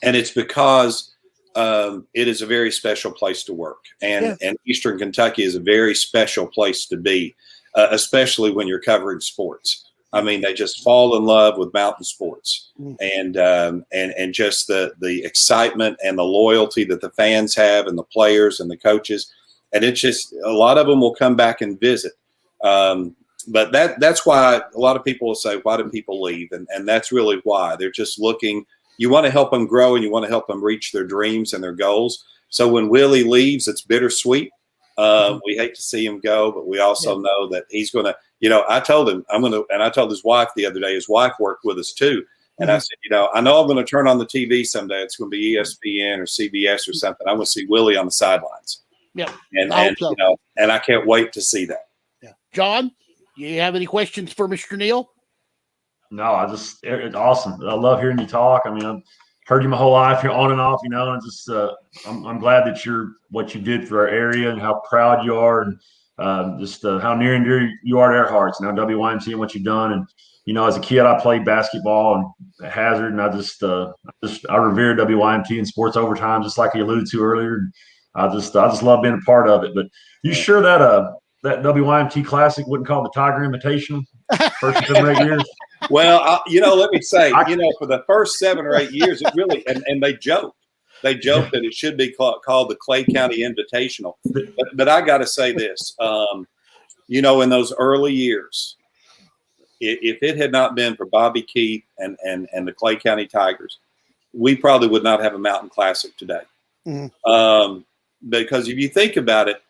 and it's because it is a very special place to work, and Eastern Kentucky is a very special place to be, especially when you're covering sports. I mean, they just fall in love with mountain sports, and just the excitement and the loyalty that the fans have, and the players and the coaches, and it's just a lot of them will come back and visit. But that's why a lot of people will say, why do people leave? And that's really why. They're just looking. You want to help them grow, and you want to help them reach their dreams and their goals. So when Willie leaves, it's bittersweet. We hate to see him go, but we also know that he's going to, you know, I told him and I told his wife the other day, his wife worked with us too. And I said, you know, I know I'm going to turn on the TV someday. It's going to be ESPN or CBS or something. I'm going to see Willie on the sidelines. Yeah. And you know, and I can't wait to see that. Yeah. John, do you have any questions for Mr. Neal? No, it's awesome. I love hearing you talk. I mean, I've heard you my whole life. You're on and off, you know, and just I'm glad that you're what you did for our area and how proud you are, and how near and dear you are to our hearts. Now, WYMT and what you've done, and you know, as a kid, I played basketball and Hazard, and I revere WYMT and sports overtime, just like you alluded to earlier. And I just love being a part of it. But you sure that WYMT Classic wouldn't call the Tiger Invitational first 7 or 8 years? Well, you know, let me say, you know, for the first 7 or 8 years, it really, and they joked that it should be called the Clay County Invitational. But I got to say this, you know, in those early years, if it had not been for Bobby Keith and the Clay County Tigers, we probably would not have a Mountain Classic today. Because if you think about it,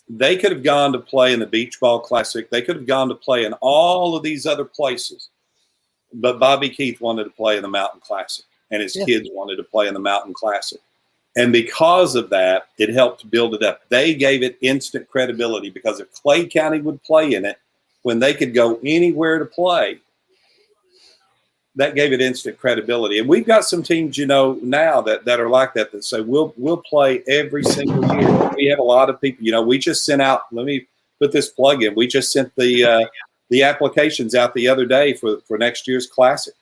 they could have gone to play in the Beach Ball Classic. They could have gone to play in all of these other places. But Bobby Keith wanted to play in the Mountain Classic, and his kids wanted to play in the Mountain Classic. And because of that, it helped build it up. They gave it instant credibility, because if Clay County would play in it when they could go anywhere to play, that gave it instant credibility. And we've got some teams, you know, now that are like that say we'll play every single year. We have a lot of people, you know, we just sent out, let me put this plug in. We just sent the applications out the other day for next year's Classic.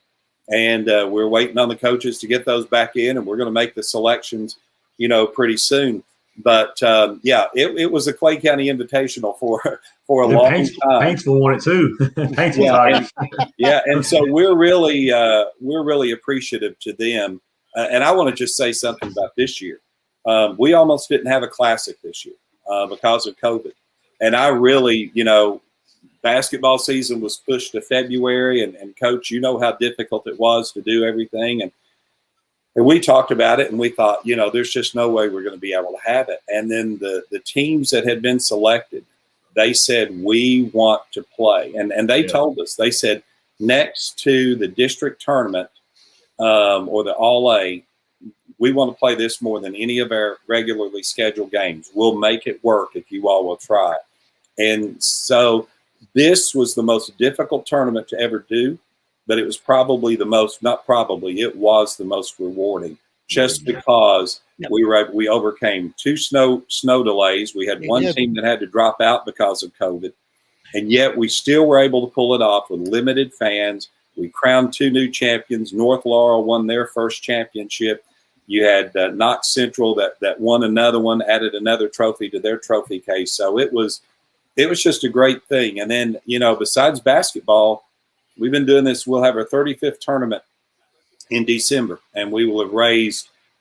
And we're waiting on the coaches to get those back in, and we're going to make the selections, you know, pretty soon. But it was a Clay County Invitational for a long time. Paintsville won it too. And so we're really appreciative to them. And I want to just say something about this year. We almost didn't have a Classic this year because of COVID. And I really, you know, basketball season was pushed to February, and Coach, you know how difficult it was to do everything. And we talked about it, and we thought, you know, there's just no way we're going to be able to have it. And then the teams that had been selected, they said, we want to play. And they told us, they said, next to the district tournament or the All-A, we want to play this more than any of our regularly scheduled games. We'll make it work if you all will try. And so this was the most difficult tournament to ever do, but it was probably it was the most rewarding, just because we overcame 2 snow delays. We had one team that had to drop out because of COVID, and yet we still were able to pull it off with limited fans. We crowned 2 new champions. North Laurel won their first championship. You had Knox Central that won another one, added another trophy to their trophy case. So it was just a great thing. And then, you know, besides basketball, we've been doing this. We'll have our 35th tournament in December, and we will have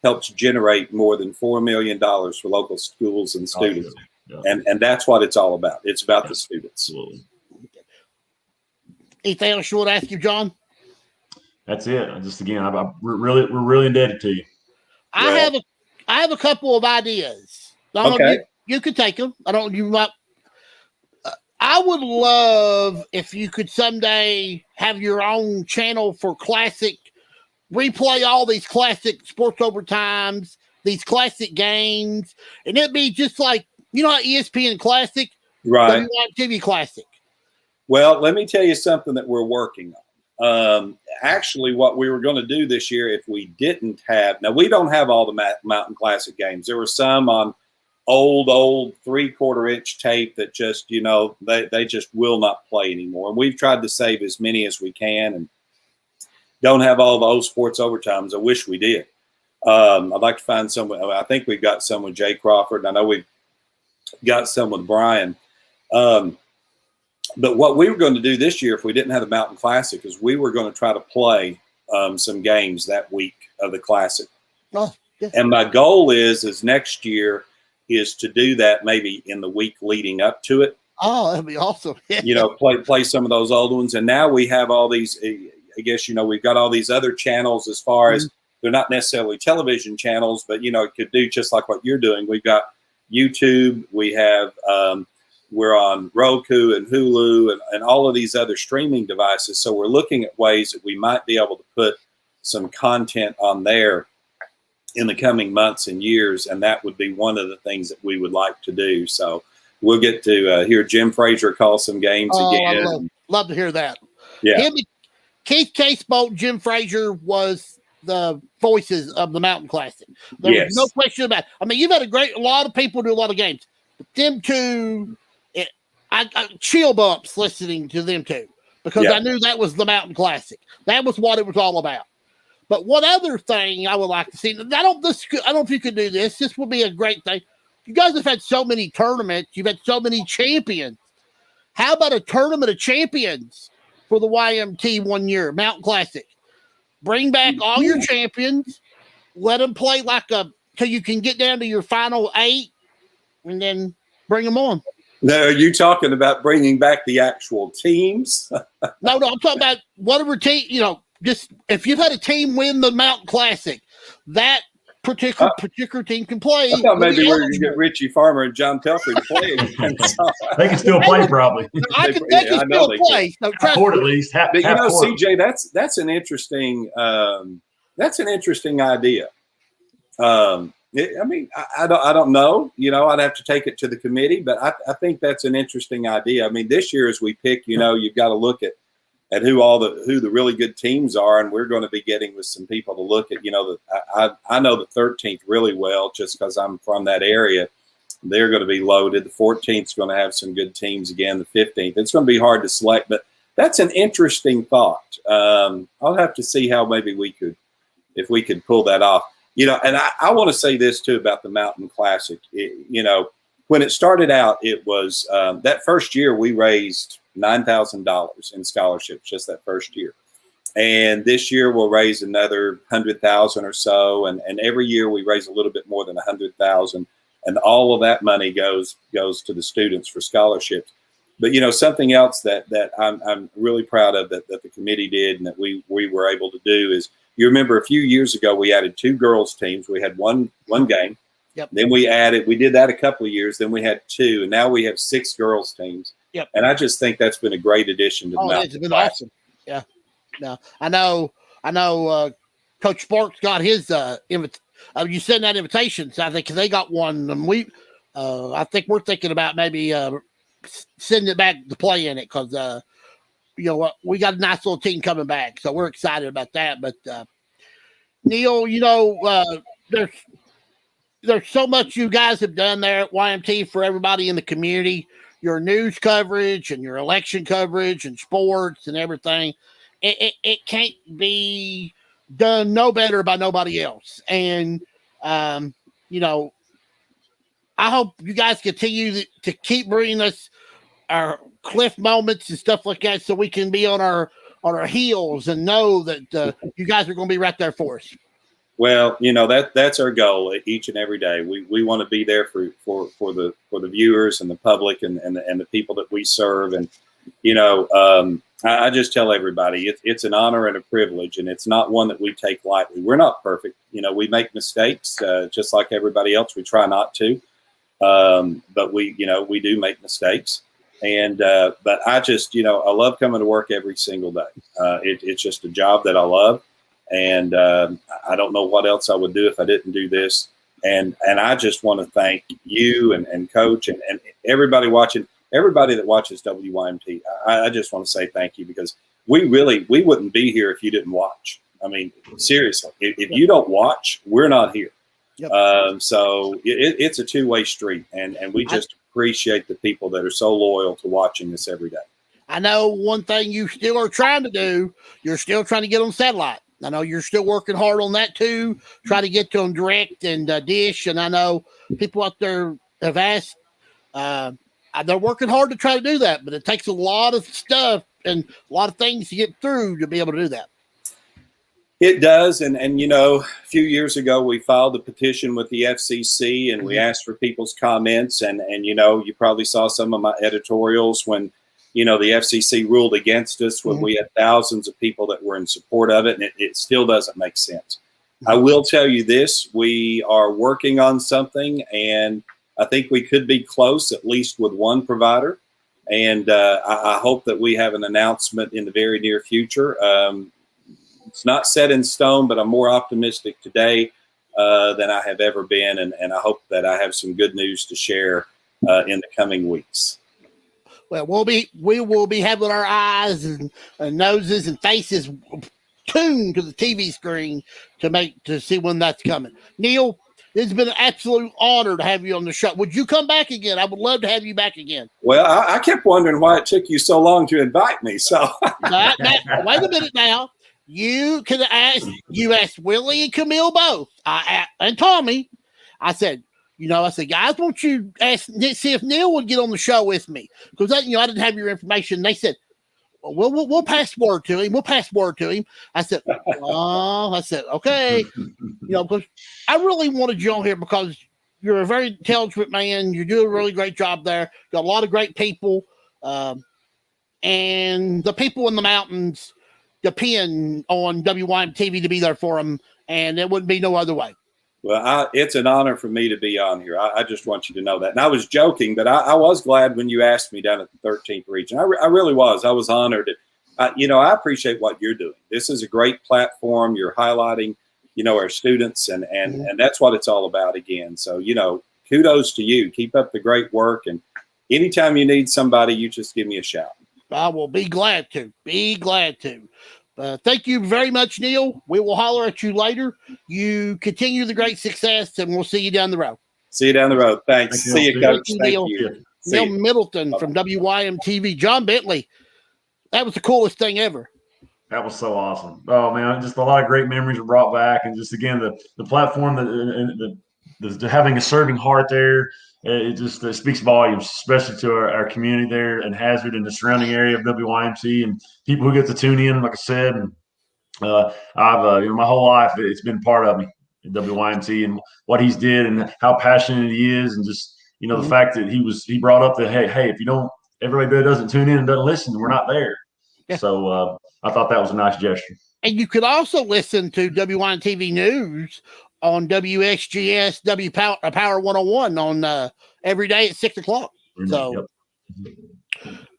helped generate more than $4 million for local schools and students. Yeah. And that's what it's all about. It's about the students. Absolutely. Anything else you want to ask you, John? That's it. Just again, we're really indebted to you. I have a couple of ideas. Okay. You could take them. I would love if you could someday have your own channel for classic, replay all these classic sports overtimes, these classic games, and it'd be just like, how ESPN Classic, Right. WYMT Classic. Well, let me tell you something that we're working on. Actually, what we were going to do this year, if we didn't have, now we don't have all the Mountain Classic games. There were some on old 3/4 inch tape that just, they just will not play anymore. And we've tried to save as many as we can and don't have all those sports overtimes. I wish we did. I'd like to find some. I think we've got some with Jay Crawford. I know we've got some with Brian. But what we were going to do this year, if we didn't have the Mountain Classic, is we were going to try to play some games that week of the Classic. Oh, yeah. And my goal is next year is to do that maybe in the week leading up to it. Oh, that'd be awesome. Play some of those old ones. And now we have all these, I guess, we've got all these other channels as far as they're not necessarily television channels, but, could do just like what you're doing. We've got YouTube. We have, we're on Roku and Hulu and all of these other streaming devices. So we're looking at ways that we might be able to put some content on there in the coming months and years. And that would be one of the things that we would like to do. So we'll get to hear Jim Frazier call some games again. I love to hear that. Yeah. Keith Casebolt, Jim Frazier was the voices of the Mountain Classic. There's no question about it. I mean, you've had a lot of people do a lot of games. But them two, I chill bumps listening to them two because I knew that was the Mountain Classic. That was what it was all about. But one other thing I would like to see, I don't know if you could do this. This would be a great thing. You guys have had so many tournaments. You've had so many champions. How about a tournament of champions for the YMT one year, Mountain Classic? Bring back all your champions. Let them play till you can get down to your final 8, and then bring them on. No, are you talking about bringing back the actual teams? No, I'm talking about whatever team, just if you've had a team win the Mountain Classic, that particular team can play. I thought maybe we were going to get Richie Farmer and John Telford to play again. They can still play, probably. They can still play. So Court at least. But CJ, that's an interesting idea. I don't know. I'd have to take it to the committee, but I think that's an interesting idea. I mean, this year as we pick, you've got to look at who the really good teams are, and we're going to be getting with some people to look at. I know the 13th really well just because I'm from that area. They're going to be loaded. The 14th is going to have some good teams again. The 15th, it's going to be hard to select, but that's an interesting thought. I'll have to see how maybe if we could pull that off. And I want to say this too about the Mountain Classic. When it started out, it was that first year we raised $9,000 in scholarships just that first year. And this year we'll raise another 100,000 or so. And every year we raise a little bit more than 100,000. And all of that money goes to the students for scholarships. But, something else that I'm really proud of that the committee did and that we were able to do is, you remember a few years ago, we added 2 girls teams. We had one game. Yep. Then we did that a couple of years. Then we had 2, and now we have 6 girls teams. Yep. And I just think that's been a great addition to the Mountain. It's been awesome. Yeah. No, I know. Coach Sparks got his you send that invitation, so I think they got one. And I think we're thinking about maybe sending it back to play in it because we got a nice little team coming back, so we're excited about that. But Neil, there's so much you guys have done there at YMT for everybody in the community. Your news coverage and your election coverage and sports and everything. It can't be done no better by nobody else. And I hope you guys continue to keep bringing us our cliff moments and stuff like that, so we can be on our on our heels and know that you guys are going to be right there for us. Well, that's our goal each and every day. We want to be there for the viewers and the public and the people that we serve. And I just tell everybody it's an honor and a privilege, and it's not one that we take lightly. We're not perfect. We make mistakes just like everybody else. We try not to, but we do make mistakes. And but I just I love coming to work every single day. It's just a job that I love. And I don't know what else I would do if I didn't do this. And I just want to thank you and Coach and everybody watching, everybody that watches WYMT. I just want to say thank you, because we wouldn't be here if you didn't watch. I mean, seriously, if you don't watch, we're not here. Yep. So it's a two-way street, and we just appreciate the people that are so loyal to watching this every day. I know one thing you still are trying to do, you're still trying to get on satellite. I know you're still working hard on that too, try to get to them direct and dish. And I know people out there have asked, they're working hard to try to do that, but it takes a lot of stuff and a lot of things to get through to be able to do that. It does. And a few years ago, we filed a petition with the FCC, and we asked for people's comments. And you probably saw some of my editorials when the FCC ruled against us, when we had thousands of people that were in support of it, and it still doesn't make sense. I will tell you this, we are working on something, and I think we could be close, at least with one provider. And I hope that we have an announcement in the very near future. It's not set in stone, but I'm more optimistic today than I have ever been. And I hope that I have some good news to share in the coming weeks. Well, we will be having our eyes and noses and faces tuned to the TV screen to see when that's coming. Neil, it's been an absolute honor to have you on the show. Would you come back again? I would love to have you back again. Well, I kept wondering why it took you so long to invite me. So now, wait a minute now. You asked Willie and Camille both. And Tommy. I said, guys, won't you see if Neil would get on the show with me? Because I didn't have your information. They said, well, we'll pass word to him. We'll pass word to him. I said, okay. Because I really wanted you on here because you're a very intelligent man. You do a really great job there. Got a lot of great people. And the people in the mountains depend on WYMT to be there for them. And it wouldn't be no other way. Well, it's an honor for me to be on here. I just want you to know that. And I was joking, but I was glad when you asked me down at the 13th region. I really was. I was honored. I appreciate what you're doing. This is a great platform. You're highlighting, our students, and that's what it's all about again. So, kudos to you. Keep up the great work. And anytime you need somebody, you just give me a shout. I will be glad to. Thank you very much, Neil. We will holler at you later. You continue the great success, and we'll see you down the road. See you down the road. Thanks. See you, Coach. Thank Neil. you. Neil Middleton from WYMT. Jon Bentley. That was the coolest thing ever. That was so awesome. Oh, man, just a lot of great memories were brought back. And just, again, the platform, the having a serving heart there, it speaks volumes, especially to our community there in Hazard and the surrounding area of WYMT, and people who get to tune in, like I said. And I've my whole life, it's been part of me, WYMT, and what he's did and how passionate he is, and just the fact that he brought up that hey, if everybody doesn't tune in and doesn't listen, we're not there. Yeah. So I thought that was a nice gesture. And you could also listen to WYMT News on WXGS Power 101 on every day at 6:00. So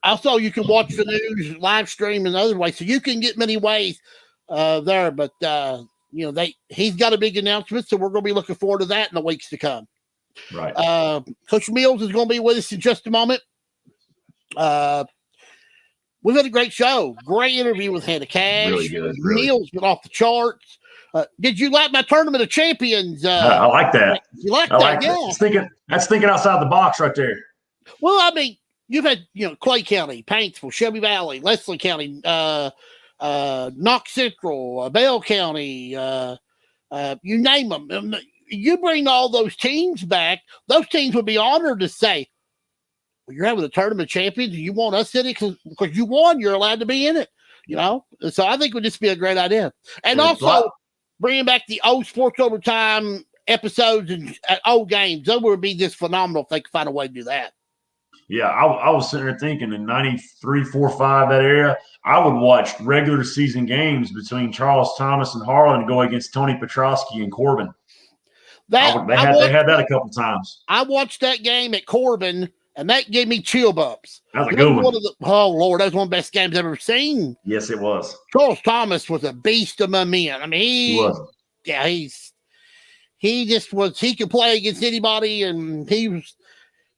also you can watch the news live stream in other ways. So you can get many ways there. But he's got a big announcement, so we're going to be looking forward to that in the weeks to come. Right. Coach Mills is going to be with us in just a moment. We've had a great show. Great interview with Hannah Kash. Really good. Neil's been off the charts. Did you like my Tournament of Champions? I like that. You like that? Yeah. That's thinking outside the box right there. Well, I mean, you've had Clay County, Paintsville, Shelby Valley, Leslie County, Knox Central, Bell County, you name them. You bring all those teams back, those teams would be honored to say, well, you're having a Tournament of Champions and you want us in it because you won, you're allowed to be in it. So I think it would just be a great idea. And also bringing back the old Sports Overtime episodes and old games. That would be just phenomenal if they could find a way to do that. Yeah, I was sitting there thinking in 93, 4, 5, that area, I would watch regular season games between Charles Thomas and Harlan go against Tony Petrosky and Corbin. They had that a couple times. I watched that game at Corbin, and that gave me chill bumps. That was a good one. Oh, Lord, that was one of the best games I've ever seen. Yes, it was. Charles Thomas was a beast among men. I mean, he was. Yeah, he just was. He could play against anybody, and he was,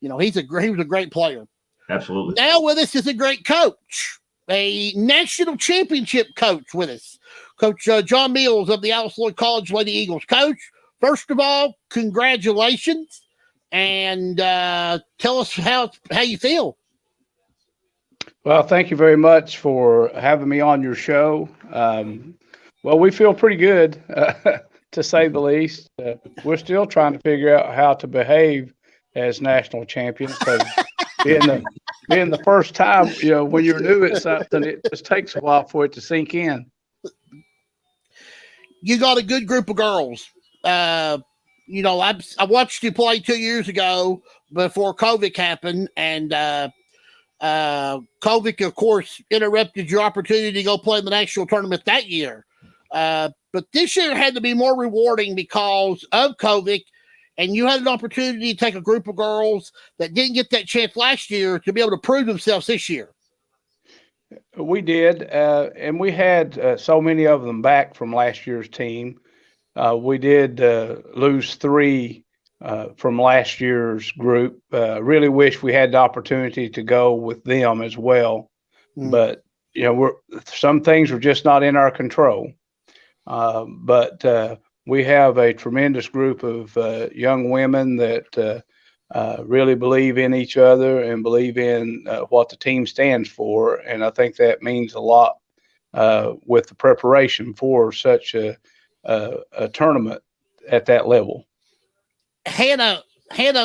he was a great player. Absolutely. Now with us is a great coach, a national championship coach with us, Coach John Mills of the Alice Lloyd College Lady Eagles. Coach, first of all, congratulations, and tell us how you feel. Well, thank you very much for having me on your show. Well, we feel pretty good, to say the least. We're still trying to figure out how to behave as national champions. So being the first time, when you're new at something, it just takes a while for it to sink in. You got a good group of girls. I watched you play 2 years ago before COVID happened, and COVID, of course, interrupted your opportunity to go play in the national tournament that year. But this year had to be more rewarding because of COVID, and you had an opportunity to take a group of girls that didn't get that chance last year to be able to prove themselves this year. We did, and we had so many of them back from last year's team. We did lose 3 from last year's group. Really wish we had the opportunity to go with them as well. But, some things were just not in our control. But we have a tremendous group of young women that really believe in each other and believe in what the team stands for. And I think that means a lot with the preparation for such a tournament at that level. Hannah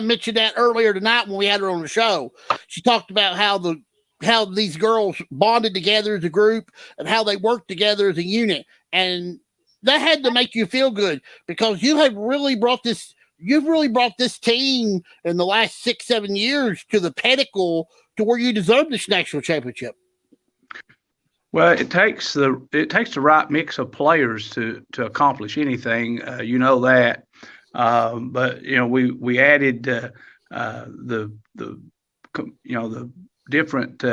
mentioned that earlier tonight when we had her on the show. She talked about how these girls bonded together as a group and how they worked together as a unit. And that had to make you feel good because you've really brought this team in the last 6-7 years to the pinnacle to where you deserve this national championship. Well, it takes the right mix of players to accomplish anything. That. But we added the different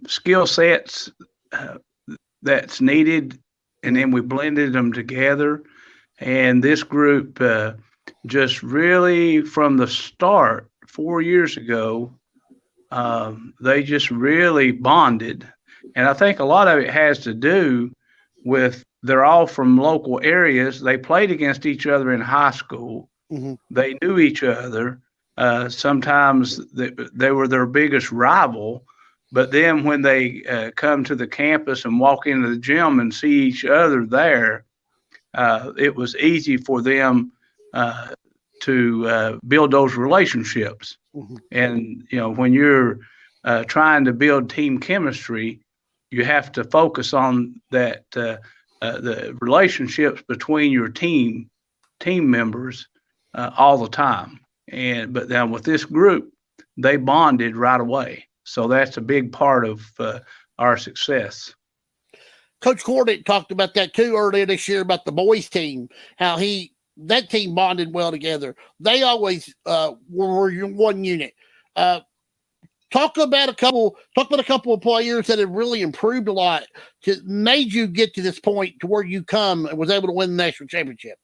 skill sets that's needed, and then we blended them together. And this group just really, from the start 4 years ago, they just really bonded. And I think a lot of it has to do with they're all from local areas. They played against each other in high school. Mm-hmm. They knew each other. Sometimes they were their biggest rival. But then when they come to the campus and walk into the gym and see each other there, it was easy for them to build those relationships. Mm-hmm. And, when you're trying to build team chemistry, you have to focus on that the relationships between your team members all the time. But then with this group, they bonded right away. So that's a big part of our success. Coach Cordick talked about that too earlier this year about the boys team, how that team bonded well together. They always were one unit. Talk about a couple of players that have really improved a lot made you get to this point to where you come and was able to win the national championship.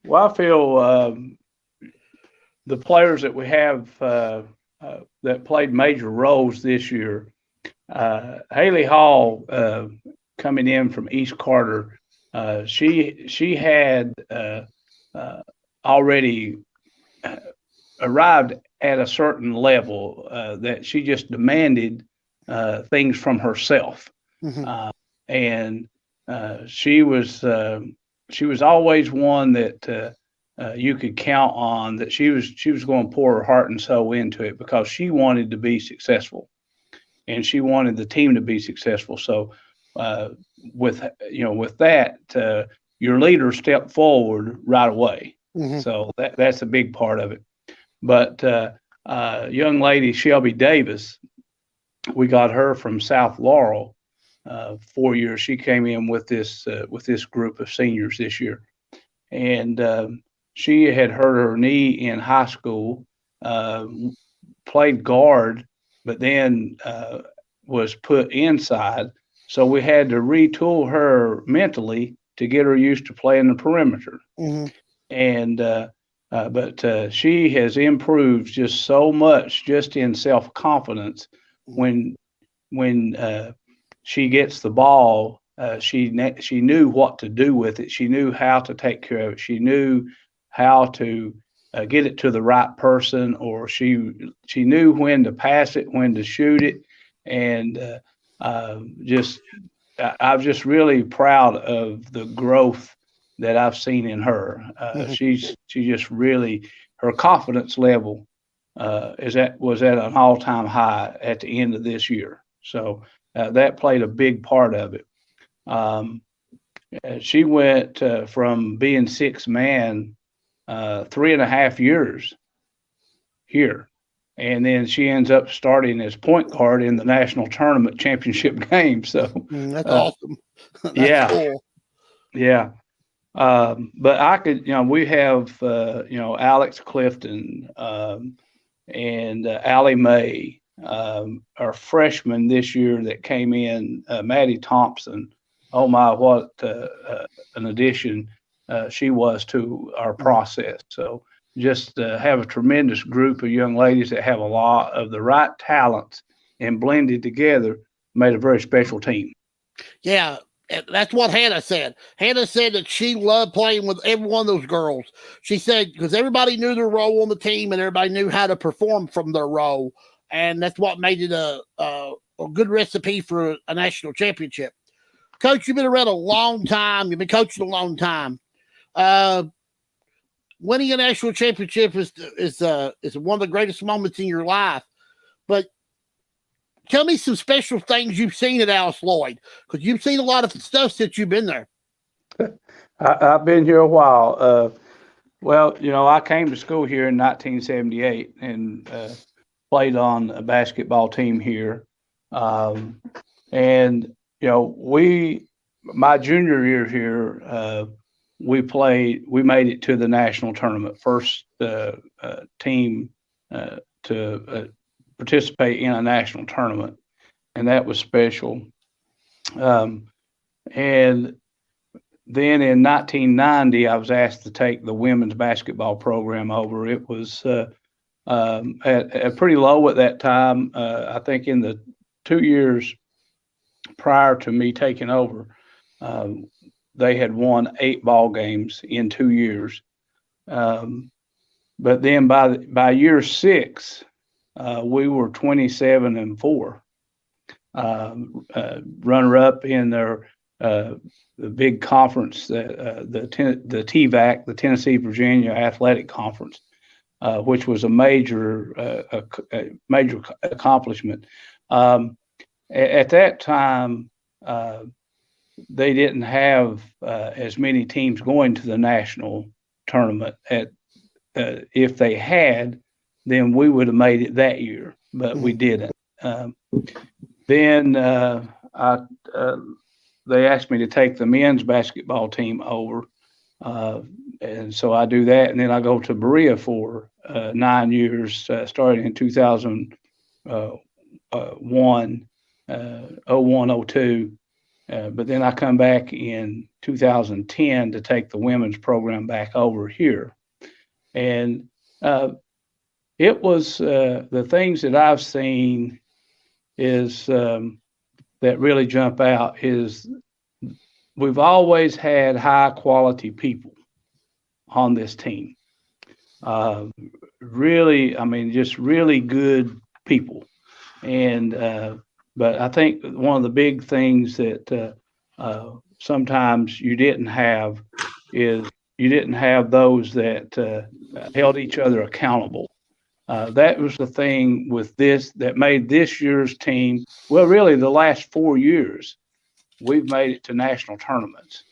Well, I feel the players that we have that played major roles this year, Haley Hall coming in from East Carter, she had already arrived at a certain level that she just demanded things from herself. Mm-hmm. And she was always one that you could count on, that she was going to pour her heart and soul into it because she wanted to be successful. and she wanted the team to be successful. So with that, your leader stepped forward right away. Mm-hmm. So that's a big part of it. But young lady Shelby Davis, we got her from South Laurel 4 years. She came in with this group of seniors this year, and she had hurt her knee in high school, played guard, but then was put inside. So we had to retool her mentally to get her used to playing the perimeter. Mm-hmm. And but she has improved just so much, just in self-confidence. When she gets the ball, she knew what to do with it. She knew how to take care of it. She knew how to get it to the right person, or she knew when to pass it, when to shoot it, and I'm just really proud of the growth that I've seen in her. She just really, her confidence level was at an all-time high at the end of this year. So that played a big part of it. She went from being sixth man 3.5 years here. And then she ends up starting as point guard in the national tournament championship game. So that's awesome. That's yeah, cool. Yeah. But I could, we have, Alex Clifton and Allie Mae, our freshman this year that came in, Maddie Thompson. Oh my, what an addition she was to our process. So just have a tremendous group of young ladies that have a lot of the right talents and blended together, made a very special team. Yeah. That's what Hannah said. Hannah said that she loved playing with every one of those girls. She said because everybody knew their role on the team and everybody knew how to perform from their role. And that's what made it a good recipe for a national championship. Coach, you've been around a long time. You've been coaching a long time. Winning a national championship is one of the greatest moments in your life. But tell me some special things you've seen at Alice Lloyd, because you've seen a lot of stuff since you've been there. I've been here a while. Well, I came to school here in 1978 and played on a basketball team here. And, my junior year here, we made it to the national tournament, first team to participate in a national tournament, and that was special. And then in 1990, I was asked to take the women's basketball program over. It was at pretty low at that time. I think in the 2 years prior to me taking over, they had won 8 ball games in 2 years. But then by year 6, we were 27-4, runner up in the big conference, the TVAC, the Tennessee Virginia Athletic Conference, which was a major accomplishment. At that time, they didn't have as many teams going to the national tournament. If they had, then we would have made it that year, but we didn't. Then they asked me to take the men's basketball team over, and so I do that, and then I go to Berea for 9 years, starting in 2001, 02. But then I come back in 2010 to take the women's program back over here. And it was the things that I've seen is that really jump out is we've always had high quality people on this team. Really, just really good people. And but I think one of the big things that sometimes you didn't have is you didn't have those that held each other accountable. That was the thing with this that made this year's team, well, really the last 4 years, we've made it to national tournaments.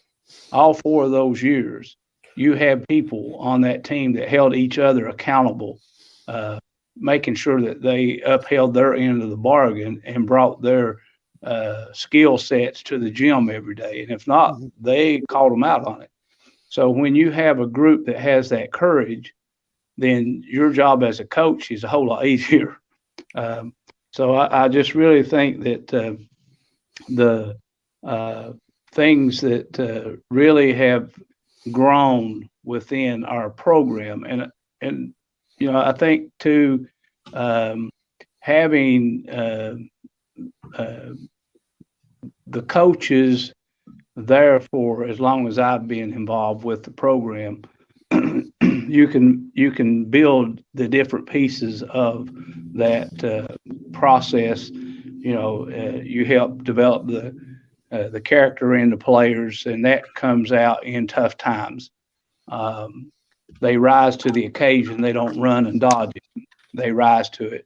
All 4 of those years, you had people on that team that held each other accountable, making sure that they upheld their end of the bargain and brought their skill sets to the gym every day. And if not, they called them out on it. So when you have a group that has that courage, then your job as a coach is a whole lot easier. So I just really think that the things that really have grown within our program, and I think too, having the coaches there for as long as I've been involved with the program, you can build the different pieces of that process. You help develop the character in the players, and that comes out in tough times. They rise to the occasion. They don't run and dodge it. They rise to it.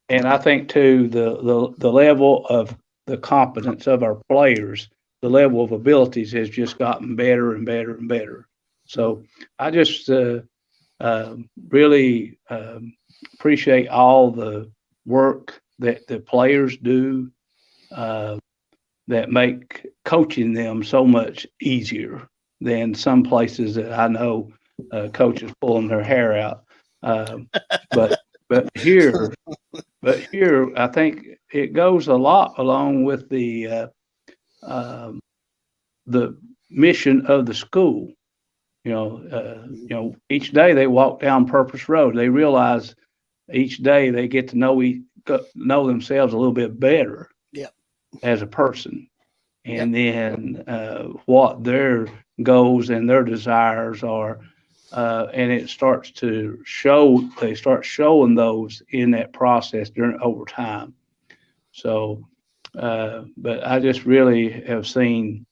And I think too, the level of the competence of our players, the level of abilities has just gotten better and better and better. So I just really appreciate all the work that the players do that make coaching them so much easier than some places that I know coaches pulling their hair out. But here, I think it goes a lot along with the mission of the school. Each day they walk down Purpose Road, they realize each day they get to know themselves a little bit better as a person, and then what their goals and their desires are, and it starts to show. They start showing those in that process over time. So, but I just really have seen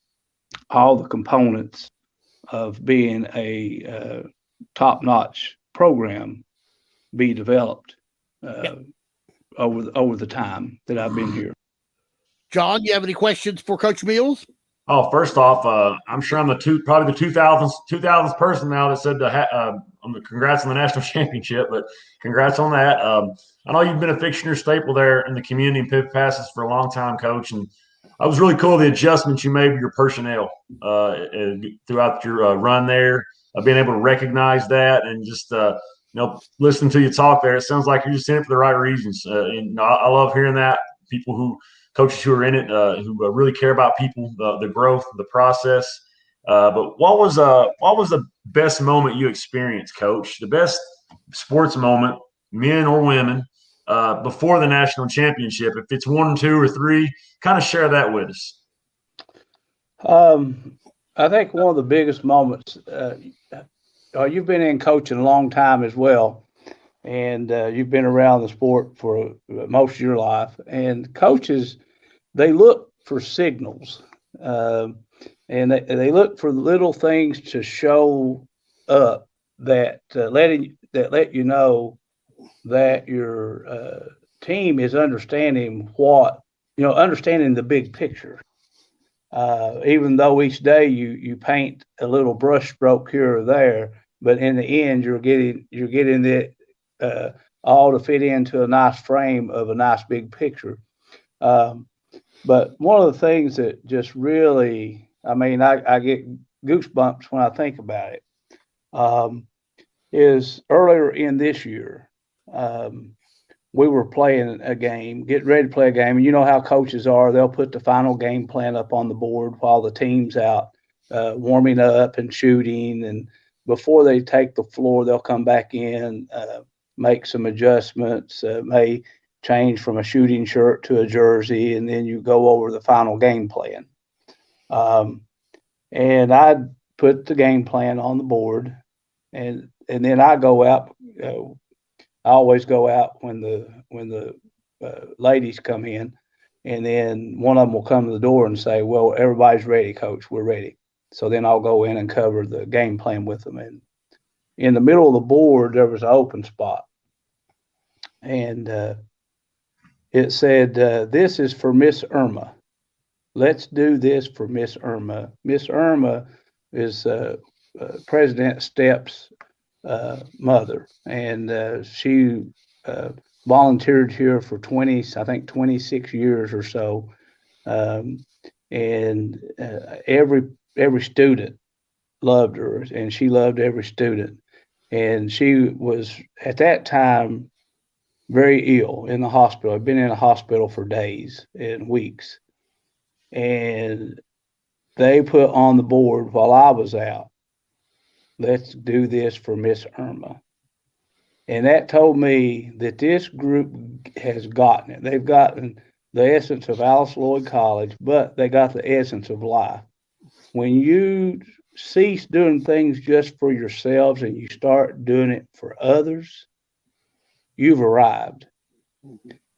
all the components of being a top-notch program be developed over the time that I've been here. John, you have any questions for Coach Mills? Oh, first off, I'm sure I'm probably the 2000th person now that said congrats on the national championship, but congrats on that. I know you've been a fixture and staple there in the community and pivot passes for a long time, Coach, and I was really cool the adjustments you made with your personnel throughout your run there, being able to recognize that and just listening to you talk there. It sounds like you're just in it for the right reasons. I love hearing that. Coaches who are in it, who really care about people, the growth, the process. But what was the best moment you experienced, Coach? The best sports moment, men or women, before the national championship? If it's 1, 2, or 3, kind of share that with us. I think one of the biggest moments. You've been in coaching a long time as well, and you've been around the sport for most of your life. And coaches, they look for signals, and they look for little things to show up that let you know that your team is understanding understanding the big picture. Even though each day you paint a little brush stroke here or there, but in the end you're getting it all to fit into a nice frame of a nice big picture. But one of the things that just really, I get goosebumps when I think about it, is earlier in this year, we were playing a game, getting ready to play a game. And you know how coaches are. They'll put the final game plan up on the board while the team's out warming up and shooting. And before they take the floor, they'll come back in, make some adjustments, may change from a shooting shirt to a jersey, and then you go over the final game plan. And I put the game plan on the board, and then I go out. I always go out when the ladies come in, and then one of them will come to the door and say, "Well, everybody's ready, Coach. We're ready." So then I'll go in and cover the game plan with them. And in the middle of the board, there was an open spot. and it said, "This is for Miss Irma. Let's do this for Miss Irma." Miss Irma is President Stepp's mother, and she volunteered here for 26 years or so, and every student loved her, and she loved every student. And she was at that time very ill in the hospital. I'd been in a hospital for days and weeks, and they put on the board while I was out, "Let's do this for Miss Irma." And that told me that this group has gotten it. They've gotten the essence of Alice Lloyd College, but they got the essence of life. When you cease doing things just for yourselves and you start doing it for others, you've arrived.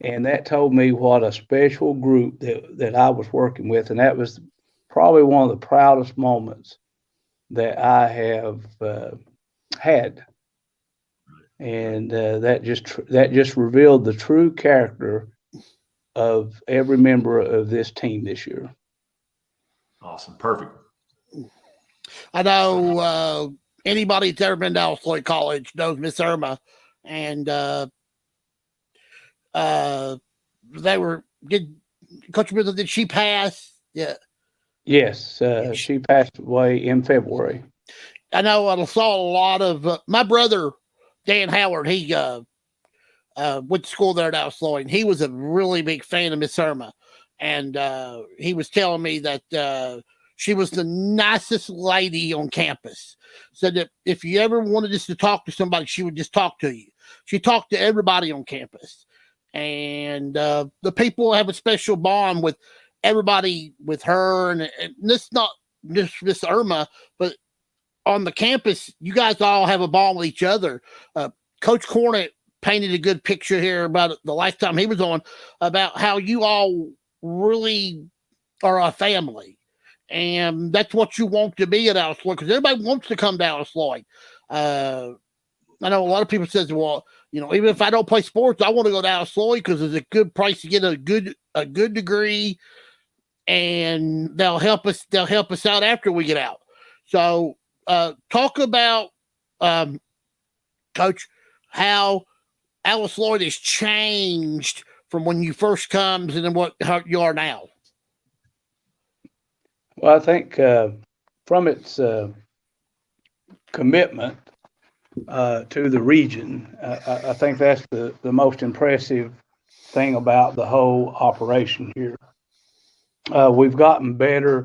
And that told me what a special group that I was working with. And that was probably one of the proudest moments that I have had. And that just revealed the true character of every member of this team this year. Awesome. Perfect. I know anybody that's ever been to Alice Lloyd College knows Miss Irma, and they were good. Coach Middleton, did she pass? Yeah. Yes, she passed away in February. I know I saw a lot of my brother, Dan Howard. He went to school there at Alice Lloyd, and he was a really big fan of Miss Irma. And he was telling me that she was the nicest lady on campus. Said that if you ever wanted just to talk to somebody, she would just talk to you. She talked to everybody on campus. And the people have a special bond with everybody with her. And this not just Miss Irma, but on the campus, you guys all have a bond with each other. Coach Cornett painted a good picture here about the last time he was on, about how you all really are a family. And that's what you want to be at Alice Lloyd, because everybody wants to come to Alice Lloyd. I know a lot of people says, well, you know, even if I don't play sports, I want to go to Alice Lloyd because it's a good place to get a good degree, and they'll help us out after we get out. So talk about, Coach, how Alice Lloyd has changed from when you first comes and then how you are now. Well, I think from its commitment to the region, I think that's the most impressive thing about the whole operation here. We've gotten better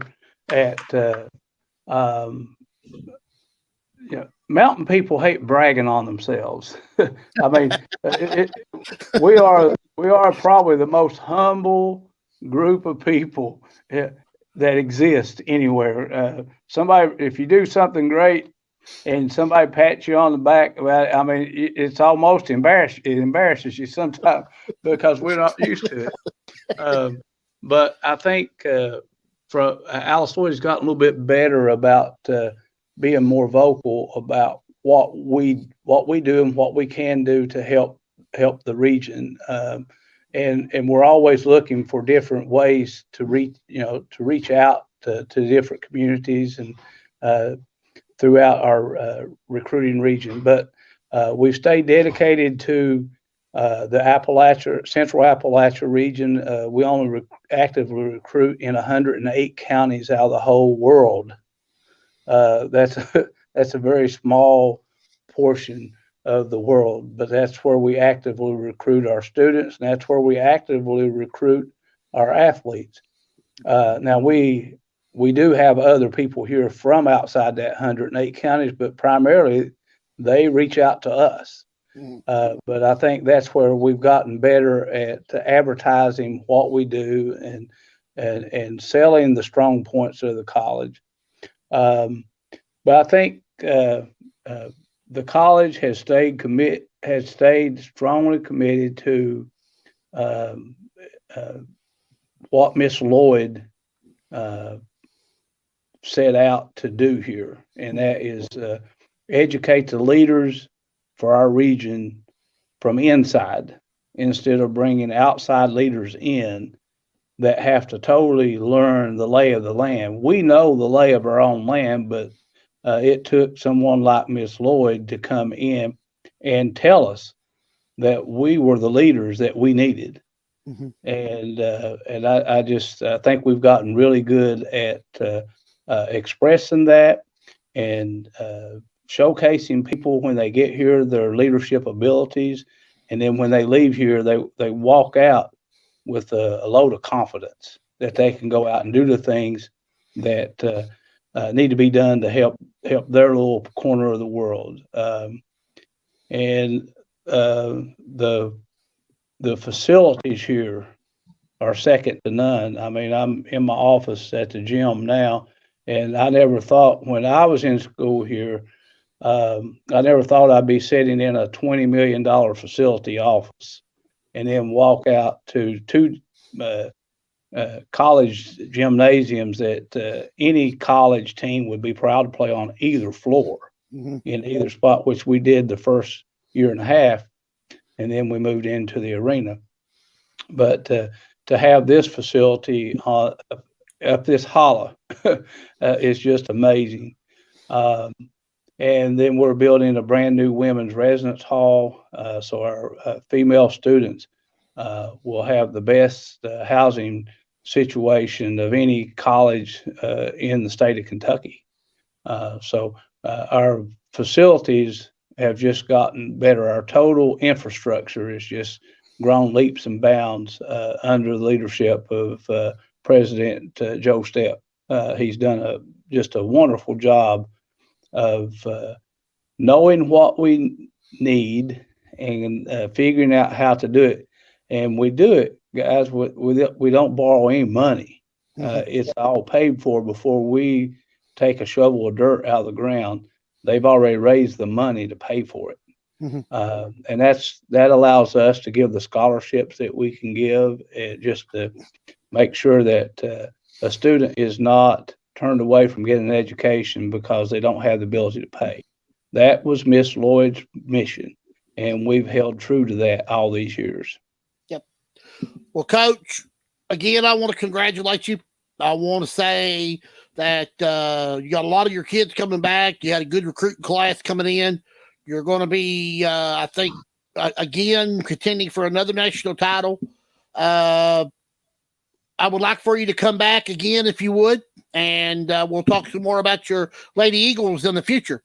at, mountain people hate bragging on themselves. I mean, we are probably the most humble group of people that exist anywhere. Somebody, if you do something great and somebody pats you on the back, well, I mean, it's almost embarrassing. It embarrasses you sometimes because we're not used to it. But I think Alice Lloyd has gotten a little bit better about being more vocal about what we do and what we can do to help the region. And we're always looking for different ways to reach out to different communities and throughout our recruiting region. But we've stayed dedicated to the Central Appalachia region. We only actively recruit in 108 counties out of the whole world. That's a very small portion of the world, but that's where we actively recruit our students, and that's where we actively recruit our athletes. Now we do have other people here from outside that 108 counties, but primarily they reach out to us. But I think that's where we've gotten better at advertising what we do and selling the strong points of the college. But I think the college has stayed strongly committed to what Miss Lloyd set out to do here, and that is educate the leaders for our region from inside. instead of bringing outside leaders in that have to totally learn the lay of the land. We know the lay of our own land, but it took someone like Miss Lloyd to come in and tell us that we were the leaders that we needed. Mm-hmm. And I just think we've gotten really good at expressing that and showcasing people when they get here, their leadership abilities. And then when they leave here, they walk out with a load of confidence that they can go out and do the things that need to be done to help their little corner of the world. And the facilities here are second to none. I mean, I'm in my office at the gym now, and I never thought when I was in school here, I never thought I'd be sitting in a $20 million facility office and then walk out to two college gymnasiums that any college team would be proud to play on either floor, mm-hmm. in either spot, which we did the first year and a half, and then we moved into the arena. But to have this facility up this hollow is just amazing. And then we're building a brand new women's residence hall, so our female students will have the best housing situation of any college in the state of Kentucky. So our facilities have just gotten better. Our total infrastructure has just grown leaps and bounds under the leadership of President Joe Stepp. He's done just a wonderful job of knowing what we need and figuring out how to do it. And we do it, guys. We don't borrow any money. It's all paid for before we take a shovel of dirt out of the ground. They've already raised the money to pay for it. Mm-hmm. And that allows us to give the scholarships that we can give, just to make sure that a student is not turned away from getting an education because they don't have the ability to pay. That was Miss Lloyd's mission, and we've held true to that all these years. Yep. Well, Coach, again, I want to congratulate you. I want to say that you got a lot of your kids coming back. You had a good recruiting class coming in. You're going to be, I think, again, contending for another national title. I would like for you to come back again, if you would, and we'll talk some more about your Lady Eagles in the future.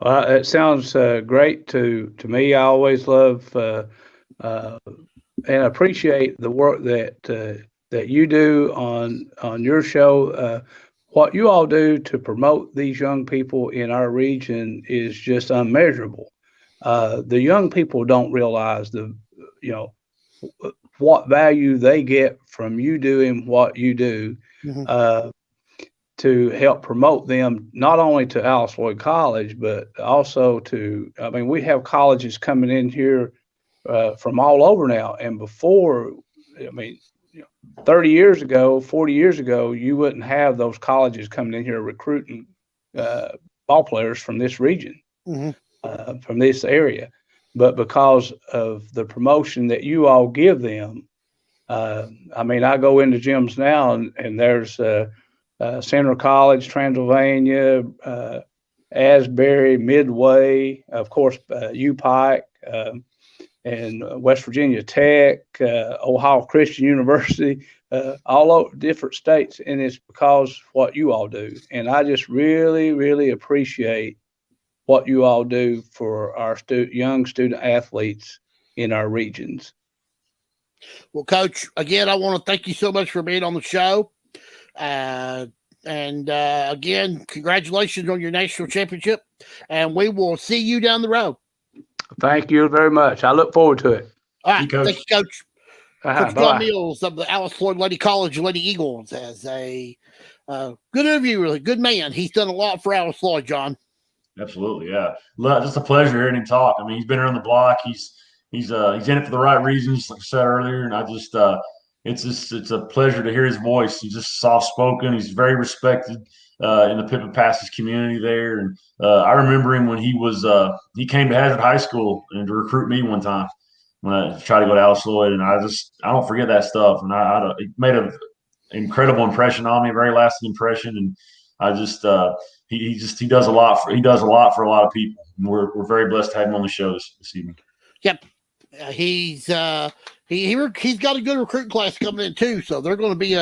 Well, it sounds great to me. I always love and appreciate the work that you do on your show. What you all do to promote these young people in our region is just unmeasurable. The young people don't realize what value they get from you doing what you do, mm-hmm. To help promote them not only to Alice Lloyd College, but also we have colleges coming in here from all over now. And before, 30 years ago, 40 years ago, you wouldn't have those colleges coming in here recruiting ball players from this region, mm-hmm. From this area. But because of the promotion that you all give them, I go into gyms now and there's Central College, Transylvania, Asbury, Midway, of course, U-Pike, and West Virginia Tech, Ohio Christian University, all over different states. And it's because what you all do. And I just really, really appreciate what you all do for our young student athletes in our regions. Well, Coach, again, I want to thank you so much for being on the show. Again, congratulations on your national championship, and we will see you down the road. Thank you very much. I look forward to it. All right. Thank you, Coach. Coach John Bye. Mills of the Alice Lloyd Lady College Lady Eagles as a good interview, really good man. He's done a lot for Alice Lloyd, John. Absolutely, yeah. Just a pleasure hearing him talk. He's been around the block. He's in it for the right reasons, like I said earlier. And I just it's a pleasure to hear his voice. He's just soft spoken. He's very respected in the Pippa Passes community there. And I remember him when he came to Hazard High School and to recruit me one time. when I tried to go to Alice Lloyd, and I don't forget that stuff. And it made an incredible impression on me, a very lasting impression. And I just he does a lot for a lot of people. And we're very blessed to have him on the show this evening. Yep, he's got a good recruiting class coming in too. So they're going to be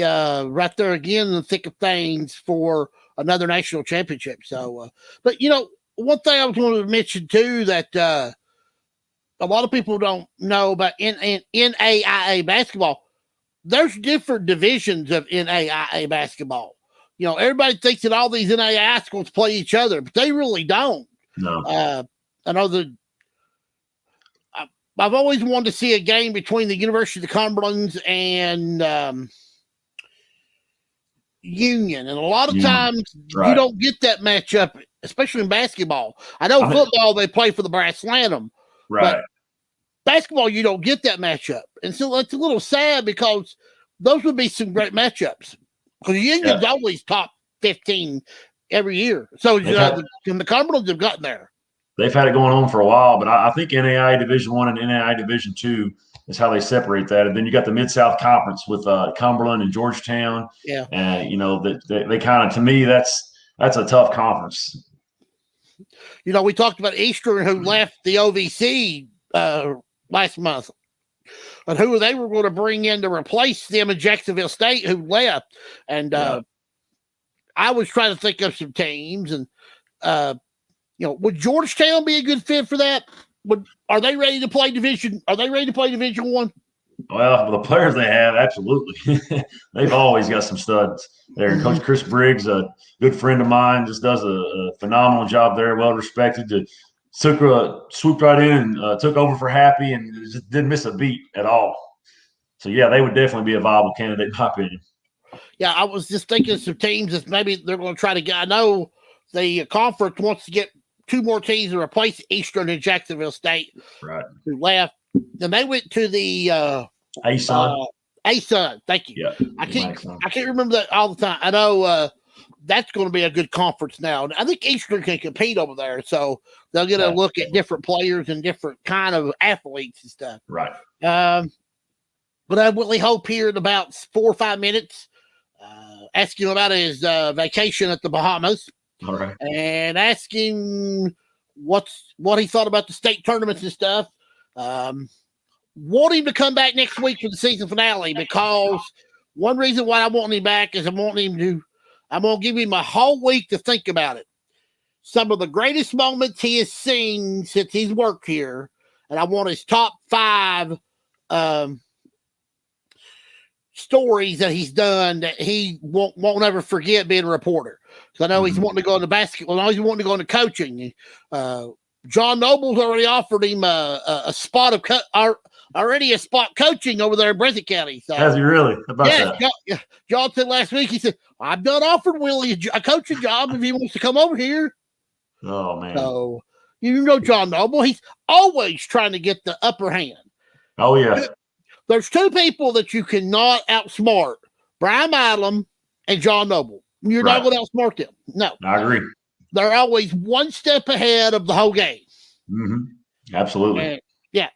right there again in the thick of things for another national championship. So, but one thing I was going to mention too that a lot of people don't know about NAIA basketball. There's different divisions of NAIA basketball. Everybody thinks that all these NAIA schools play each other, but they really don't. No. I know that I've always wanted to see a game between the University of the Cumberlands and Union, and a lot of times you don't get that matchup, especially in basketball. I know football they play for the Brass Lanham, right? But basketball you don't get that matchup, and so it's a little sad because those would be some great matchups. Because Union's always top 15 every year, so the Cumberlands have gotten there. They've had it going on for a while, but I think NAIA Division I and NAIA Division II is how they separate that. And then you got the Mid-South Conference with Cumberland and Georgetown. Yeah. And, they kind of, to me, that's a tough conference. We talked about Eastern, who left the OVC last month, and who they were going to bring in to replace them in Jacksonville State, who left. And I was trying to think of some teams, and would Georgetown be a good fit for that? Are they ready to play Division? Are they ready to play Division I? Well, the players they have, absolutely. They've always got some studs there. And Coach Chris Briggs, a good friend of mine, just does a phenomenal job there, well respected. Swooped right in and took over for Happy and just didn't miss a beat at all. So, yeah, they would definitely be a viable candidate, in my opinion. Yeah, I was just thinking of some teams that maybe they're going to try to get. I know the conference wants to get 2 more teams to replace Eastern and Jacksonville State, right? Who left, and they went to the ASUN. ASUN, thank you. Yeah, I can't remember that all the time. I know that's going to be a good conference now. I think Eastern can compete over there, so they'll get a look at different players and different kind of athletes and stuff. Right. But I really hope here in about 4 or 5 minutes, ask him about his vacation at the Bahamas. All right. And ask him what he thought about the state tournaments and stuff. Want him to come back next week for the season finale, because one reason why I want him back is I'm going to give him a whole week to think about it. Some of the greatest moments he has seen since he's worked here, and I want his top 5 stories that he's done that he won't ever forget being a reporter. So I know he's wanting to go into basketball. I know he's wanting to go into coaching. John Noble's already offered him a spot of a spot coaching over there in Breathitt County. So, has he really? About that? John said last week, he said, I've done offered Wille a coaching job if he wants to come over here. Oh, man. So, John Noble, he's always trying to get the upper hand. Oh, yeah. There's 2 people that you cannot outsmart, Brian Milam and John Noble. You're not going to outsmart them. No. I agree. They're always one step ahead of the whole game. Mm-hmm. Absolutely. And,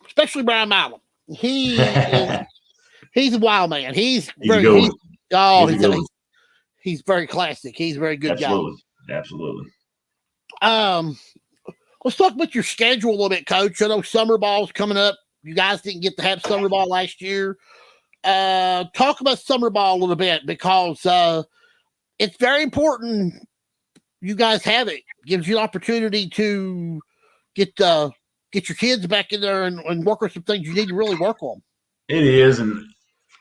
especially Brian Milam. He's a wild man. He's very classic. He's a very good guy. Absolutely. Let's talk about your schedule a little bit, Coach. I know summer ball's coming up. You guys didn't get to have summer ball last year. Talk about summer ball a little bit, because it's very important you guys have it. Gives you an opportunity to get your kids back in there and work on some things you need to really work on. It is, and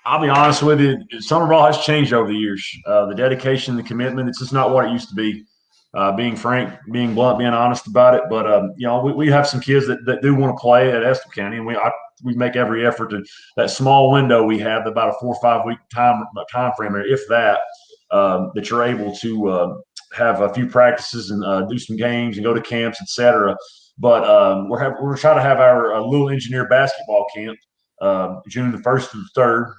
I'll be honest with you, summer ball has changed over the years. The dedication, the commitment, it's just not what it used to be. Being frank, being blunt, being honest about it. But, we have some kids that do want to play at Estill County, and we make every effort to that small window we have, about a 4 or 5 week time frame, if that you're able to have a few practices and do some games and go to camps, etc. But we're trying to have our little engineer basketball camp June the 1st through the 3rd.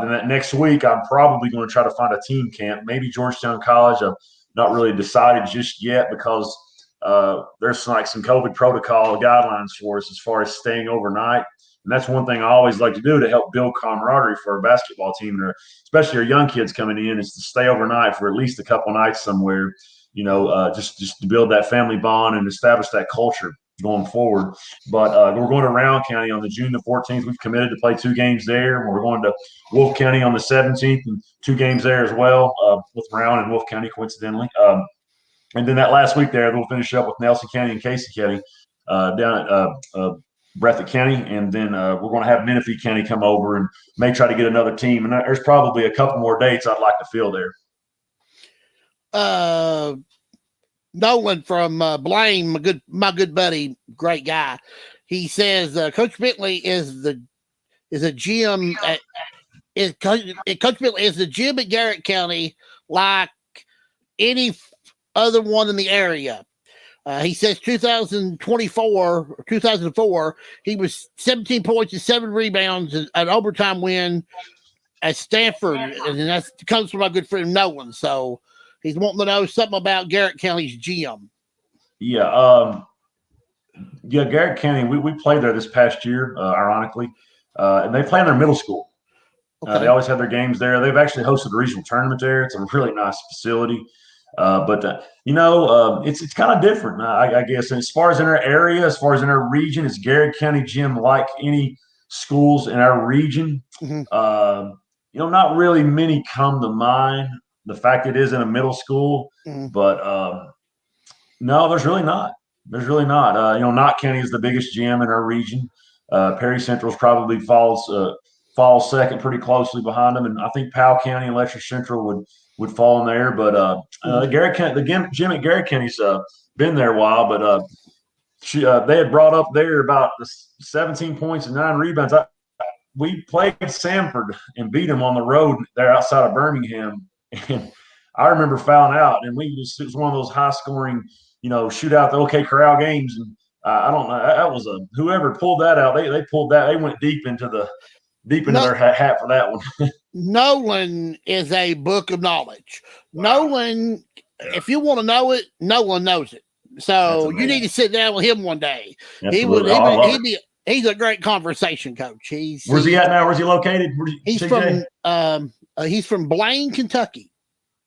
Then that next week, I'm probably going to try to find a team camp, maybe Georgetown College. I've not really decided just yet, because there's like some COVID protocol guidelines for us as far as staying overnight. And that's one thing I always like to do to help build camaraderie for our basketball team, or especially our young kids coming in, is to stay overnight for at least a couple nights somewhere, just to build that family bond and establish that culture going forward. But we're going to Round County on the June the 14th. We've committed to play 2 games there. We're going to Wolfe County on the 17th and 2 games there as well, with Round and Wolfe County, coincidentally. And then that last week there, we'll finish up with Nelson County and Casey County down at Breathitt County. And then we're going to have Menifee County come over and may try to get another team. And there's probably a couple more dates I'd like to fill there. Nolan from Blaine, my good buddy, great guy. He says Coach Bentley is a GM Coach Bentley is the gym at Garrett County like any other one in the area. He says 2004, he was 17 points and 7 rebounds, an overtime win at Stanford, and that comes from my good friend Nolan. So he's wanting to know something about Garrett County's gym. Yeah, Garrett County, we played there this past year, ironically, and they play in their middle school. Okay. They always have their games there. They've actually hosted a regional tournament there. It's a really nice facility. It's kind of different, I guess. And as far as in our area, as far as in our region, it's Garrett County gym like any schools in our region. Mm-hmm. Not really many come to mind. The fact it is in a middle school, mm-hmm. But no, there's really not. There's really not. Knott County is the biggest gym in our region. Perry Central's probably falls second, pretty closely behind them, and I think Powell County and Letcher Central would fall in there. But Garrett County, the gym at Garrett County's been there a while, but they had brought up there about the 17 points and 9 rebounds. We played Samford and beat them on the road there outside of Birmingham, and I remember fouling out, and it was one of those high scoring, shootout the OK Corral games, and I don't know, that was whoever pulled that out. They pulled that. They went deep into their hat for that one. Nolan is a book of knowledge. Nolan, if you want to know it, Nolan knows it. So you need to sit down with him one day. He's a great conversation coach. Where's he at now? Where's he located? He's from Blaine, Kentucky.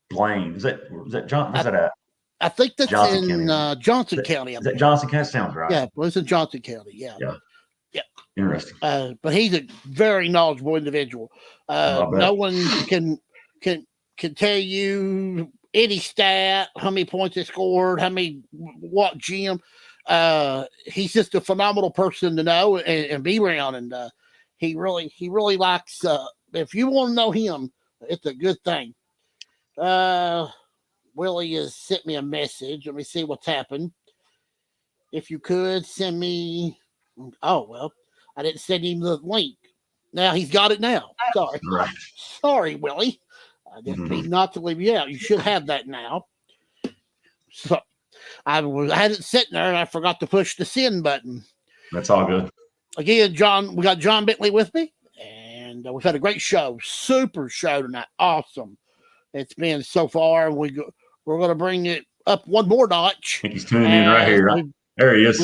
Blaine. Is that John? Where's that at? I think that's Johnson in Johnson County. Is that Johnson County? Sounds right. Yeah, it's in Johnson County. Yeah. Interesting. But he's a very knowledgeable individual. No one can tell you any stat, how many points he scored, what gym. He's just a phenomenal person to know and be around, and he really likes. If you want to know him, it's a good thing. Willie has sent me a message. Let me see what's happened. If you could send me. Oh well. I didn't send him the link. Now he's got it now. Sorry. Right. Sorry, Willie. I didn't mean not to leave you out. You should have that now. So I had it sitting there and I forgot to push the send button. That's all good. Again, we got Jon Bentley with me, and we've had a great show. Super show tonight. Awesome. It's been so far. We're going to bring it up one more notch. I think he's tuning in right here. Right? There he is.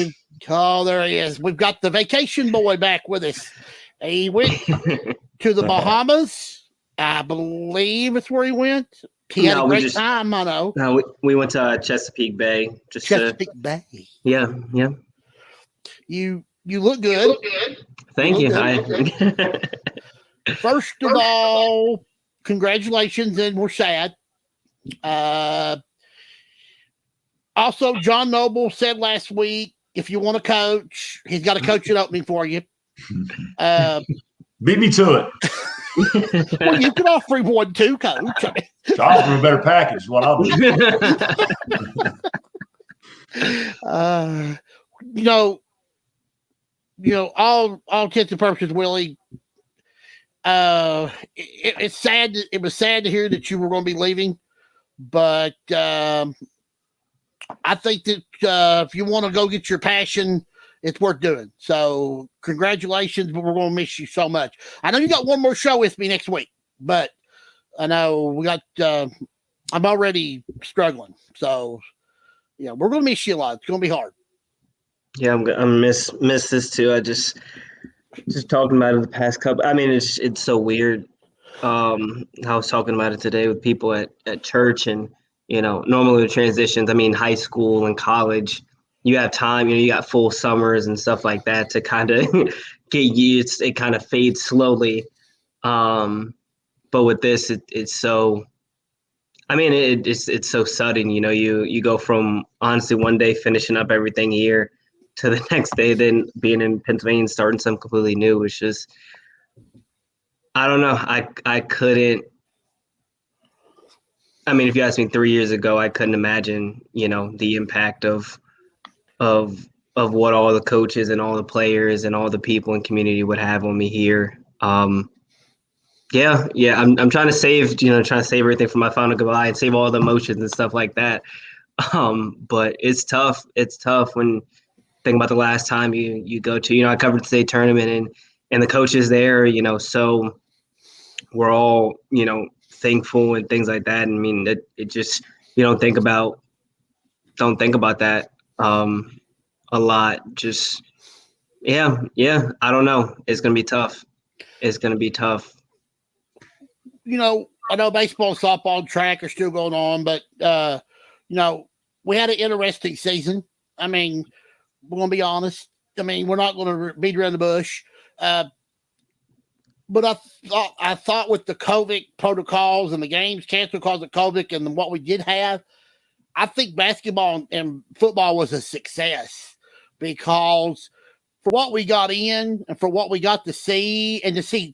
There he is. We've got the vacation boy back with us. He went to the Bahamas. I believe it's where he went. He had a great time, I know. No, we went to Chesapeake Bay. Chesapeake Bay. Yeah. You look good. Thank you. First of all, congratulations, and we're sad. Also, John Noble said last week, if you want to coach, he's got a coaching opening for you. Beat me to it. Well, you can offer him one too, coach. I'll offer him a better package. What I'll do. All intents and purposes, Willie. It's sad. It was sad to hear that you were going to be leaving, but I think that if you want to go get your passion, it's worth doing. So congratulations, but we're going to miss you so much. I know you got one more show with me next week, but I know we got, I'm already struggling. So Yeah, we're gonna miss you a lot. It's gonna be hard. Yeah, I'm miss this too. I just talking about it the past couple. I mean, it's so weird. I was talking about it today with people at church, and normally the transitions. I mean, high school and college, you have time. You got full summers and stuff like that to kind of get you. It kind of fades slowly. But with this, it's so. I mean, it's so sudden. You go from honestly one day finishing up everything here to the next day, then being in Pennsylvania and starting something completely new. It's just, I don't know. I couldn't. I mean, if you asked me 3 years ago, I couldn't imagine, the impact of what all the coaches and all the players and all the people in community would have on me here. Yeah. I'm trying to save, trying to save everything for my final goodbye and save all the emotions and stuff like that. But it's tough. It's tough when think about the last time you go to, I covered the state tournament and the coaches there, so we're all, thankful and things like that. And I mean, it just, you don't think about that a lot. Just, yeah. I don't know. It's going to be tough. It's going to be tough. I know baseball, softball, and track are still going on, but, we had an interesting season. I mean, we're going to be honest. I mean, we're not going to beat around the bush. But I thought with the COVID protocols and the games canceled because of COVID and what we did have, I think basketball and football was a success because for what we got in and for what we got to see and to see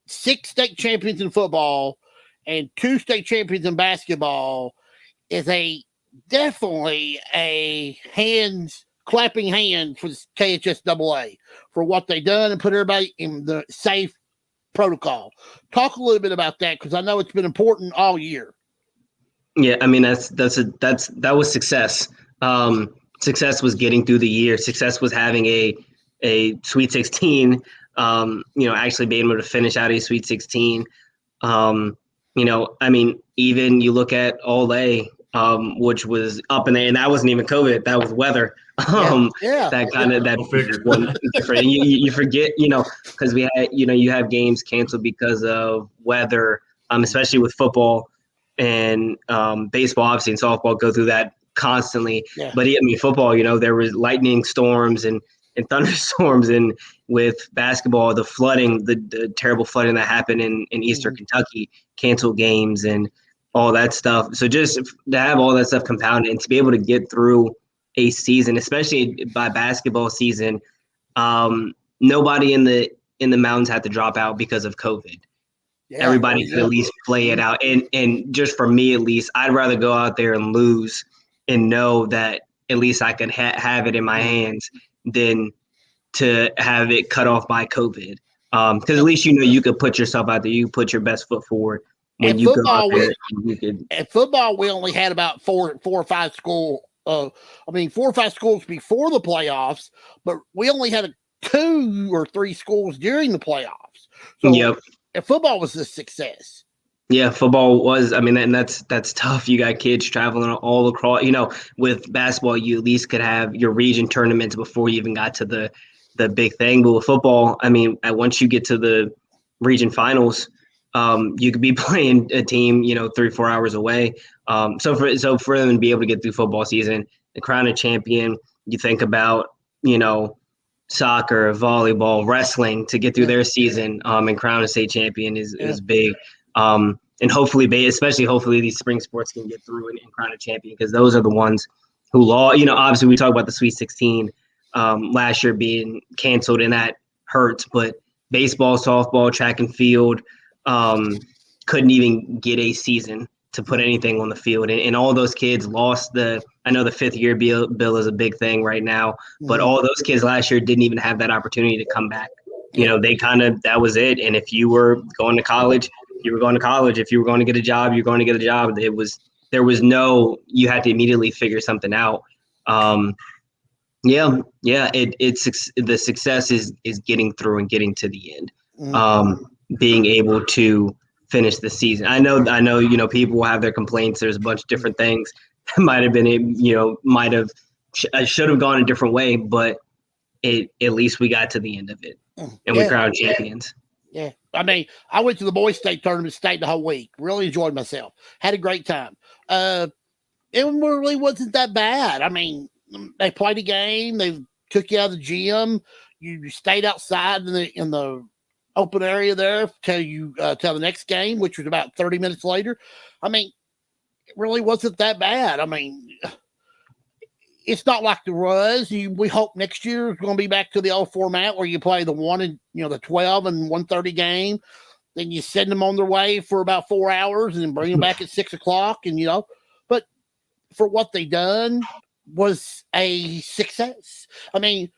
6 state champions in football and 2 state champions in basketball is definitely a clapping hand for the KHSAA for what they done and put everybody in the safe protocol. Talk a little bit about that because I know it's been important all year. Yeah, I mean that was success. Success was getting through the year. Success was having a Sweet 16. Actually being able to finish out a Sweet 16. I mean, even you look at Ole. Which was up in there, and that wasn't even COVID. That was weather. That kind of one different. And you forget, because we had, you have games canceled because of weather, especially with football and baseball, obviously, and softball go through that constantly. Yeah. But I mean, football, there was lightning storms and thunderstorms, and with basketball, the flooding, the terrible flooding that happened in Eastern Kentucky, canceled games and all that stuff. So just to have all that stuff compounded and to be able to get through a season, especially by basketball season, nobody in the mountains had to drop out because of COVID. Yeah, everybody could at least play it out. And just for me, at least, I'd rather go out there and lose and know that at least I could have it in my hands than to have it cut off by COVID. Because at least, you could put yourself out there. You put your best foot forward. When you football, go out there, at football, we only had about four or five schools. 4 or 5 schools before the playoffs, but we only had 2 or 3 schools during the playoffs. So, football was a success. Yeah, football was. I mean, and that's tough. You got kids traveling all across. With basketball, you at least could have your region tournaments before you even got to the big thing. But with football, I mean, once you get to the region finals. You could be playing a team, 3-4 hours away. So for them to be able to get through football season, the crown a champion, you think about, soccer, volleyball, wrestling to get through their season, and crown a state champion is big. And hopefully these spring sports can get through and crown a champion because those are the ones who lost. Obviously we talk about the Sweet 16 last year being canceled and that hurts, but baseball, softball, track and field, couldn't even get a season to put anything on the field. And all those kids lost I know the 5th year bill is a big thing right now, but all those kids last year didn't even have that opportunity to come back. That was it. And if you were going to college, you were going to college. If you were going to get a job, you're going to get a job. There was no, you had to immediately figure something out. It's the success is getting through and getting to the end. Being able to finish the season. I know, people will have their complaints. There's a bunch of different things might have been, should have gone a different way, but at least we got to the end of it and we crowned champions. Yeah. I mean, I went to the boys' state tournament, stayed the whole week. Really enjoyed myself. Had a great time. It really wasn't that bad. I mean, they played a game. They took you out of the gym. You stayed outside in the open area there till the next game, which was about 30 minutes later. I mean, it really wasn't that bad. I mean, it's not like there was. We hope next year is going to be back to the old format where you play the 12 and 1:30 game. Then you send them on their way for about 4 hours and then bring them back at 6 o'clock. And, but for what they done was a success. I mean,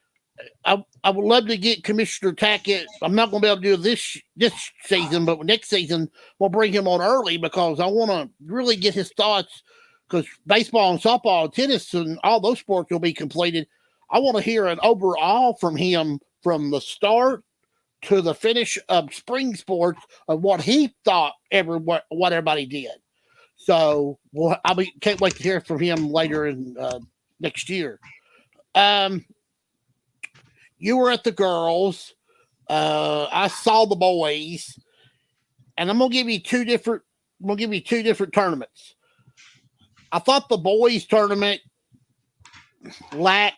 I would love to get Commissioner Tackett. I'm not going to be able to do this season, but next season we'll bring him on early because I want to really get his thoughts. Because baseball and softball and tennis and all those sports will be completed. I want to hear an overall from him from the start to the finish of spring sports of what he thought what everybody did. So can't wait to hear from him later in next year. You were at the girls. I saw the boys, and I'm gonna give you two different tournaments. I thought the boys tournament lacked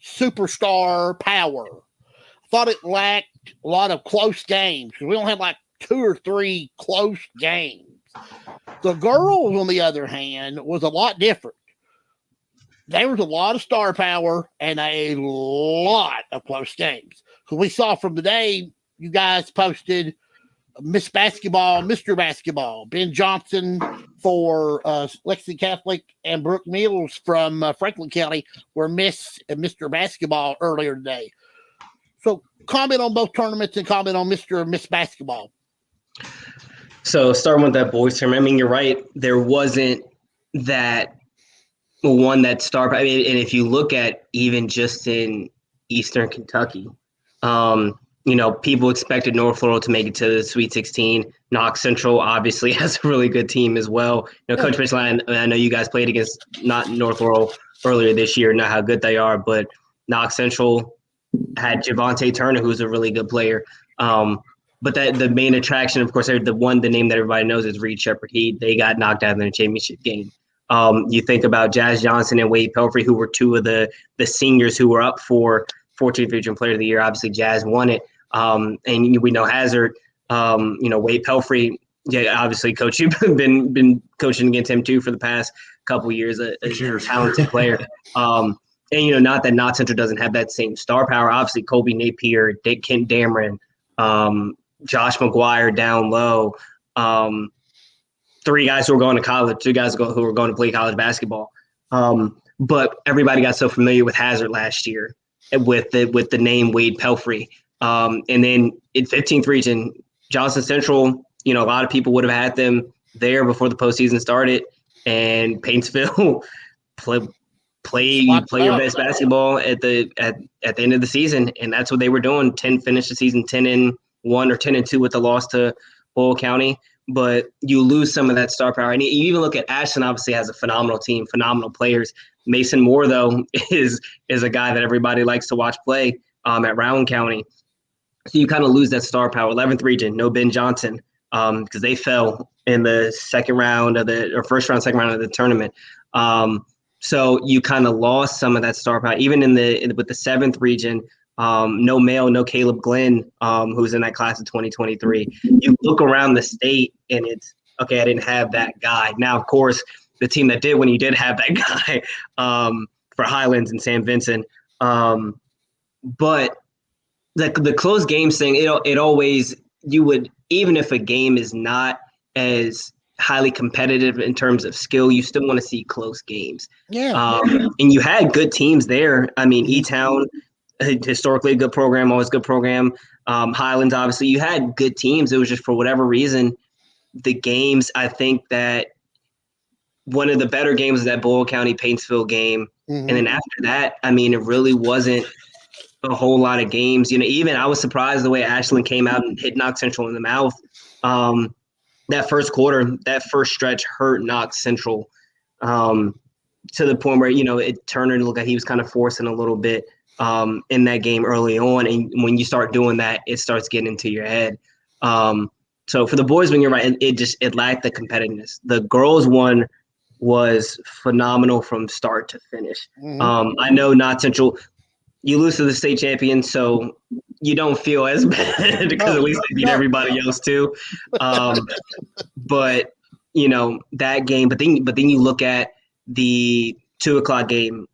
superstar power. I thought it lacked a lot of close games because we don't have like 2 or 3 close games. The girls, on the other hand, was a lot different. There was a lot of star power and a lot of close games. Because we saw from today, you guys posted Miss Basketball, Mr. Basketball, Ben Johnson for Lexington Catholic, and Brooke Mills from Franklin County were Miss and Mr. Basketball earlier today. So comment on both tournaments and comment on Mr. and Miss Basketball. So starting with that boys tournament, I mean, you're right. There wasn't that star. I mean, and if you look at even just in Eastern Kentucky, people expected North Laurel to make it to the Sweet 16. Knox Central obviously has a really good team as well. Coach Mitchell, I know you guys played against not North Laurel earlier this year, not how good they are, but Knox Central had Javante Turner, who's a really good player. But the main attraction, of course, the name that everybody knows is Reed Shepherd. They got knocked out in the championship game. You think about Jazz Johnson and Wade Pelfrey, who were two of the seniors who were up for 14th Region Player of the Year. Obviously, Jazz won it. And we know Hazard, Wade Pelfrey. Yeah, obviously, Coach, you've been coaching against him too for the past couple years. A talented player. And not that Knox Central doesn't have that same star power. Obviously, Colby Napier, Kent Dameron, Josh McGuire down low. 3 guys who were going to college, 2 guys who were going to play college basketball. But everybody got so familiar with Hazard last year with the name Wade Pelfrey. And then in 15th Region, Johnson Central, a lot of people would have had them there before the postseason started. And Paintsville play your best basketball at the end of the season, and that's what they were doing. Finished the season 10-1 or 10-2 with the loss to Boyle County. But you lose some of that star power. And you even look at Ashland, obviously has a phenomenal team, phenomenal players. Mason Moore, though, is a guy that everybody likes to watch play at Rowan County. So you kind of lose that star power. 11th Region, no Ben Johnson, because they fell in the second round of second round of the tournament. So you kind of lost some of that star power. Even with the 7th Region, no Caleb Glenn, who's in that class of 2023. You look around the state and it's, okay, I didn't have that guy. Now, of course, the team that did when you did have that guy for Highlands and Sam Vincent. But the close games thing, it always, you would, even if a game is not as highly competitive in terms of skill, you still want to see close games. Yeah. And you had good teams there. I mean, E-Town, historically a good program, always good program. Highlands, obviously, you had good teams. It was just for whatever reason, the games, I think that one of the better games was that Boyle County Paintsville game. Mm-hmm. And then after that, I mean, it really wasn't a whole lot of games. Even I was surprised the way Ashland came out and hit Knox Central in the mouth. That first quarter, that first stretch hurt Knox Central. to the point where, Turner looked like he was kind of forcing a little bit in that game early on. And when you start doing that, it starts getting into your head. So for the boys, when you're right, it lacked the competitiveness. The girls one was phenomenal from start to finish. I know Not Central, you lose to the state champion, so you don't feel as bad because at least they beat everybody else too. But that game. But then you look at the 2:00 game,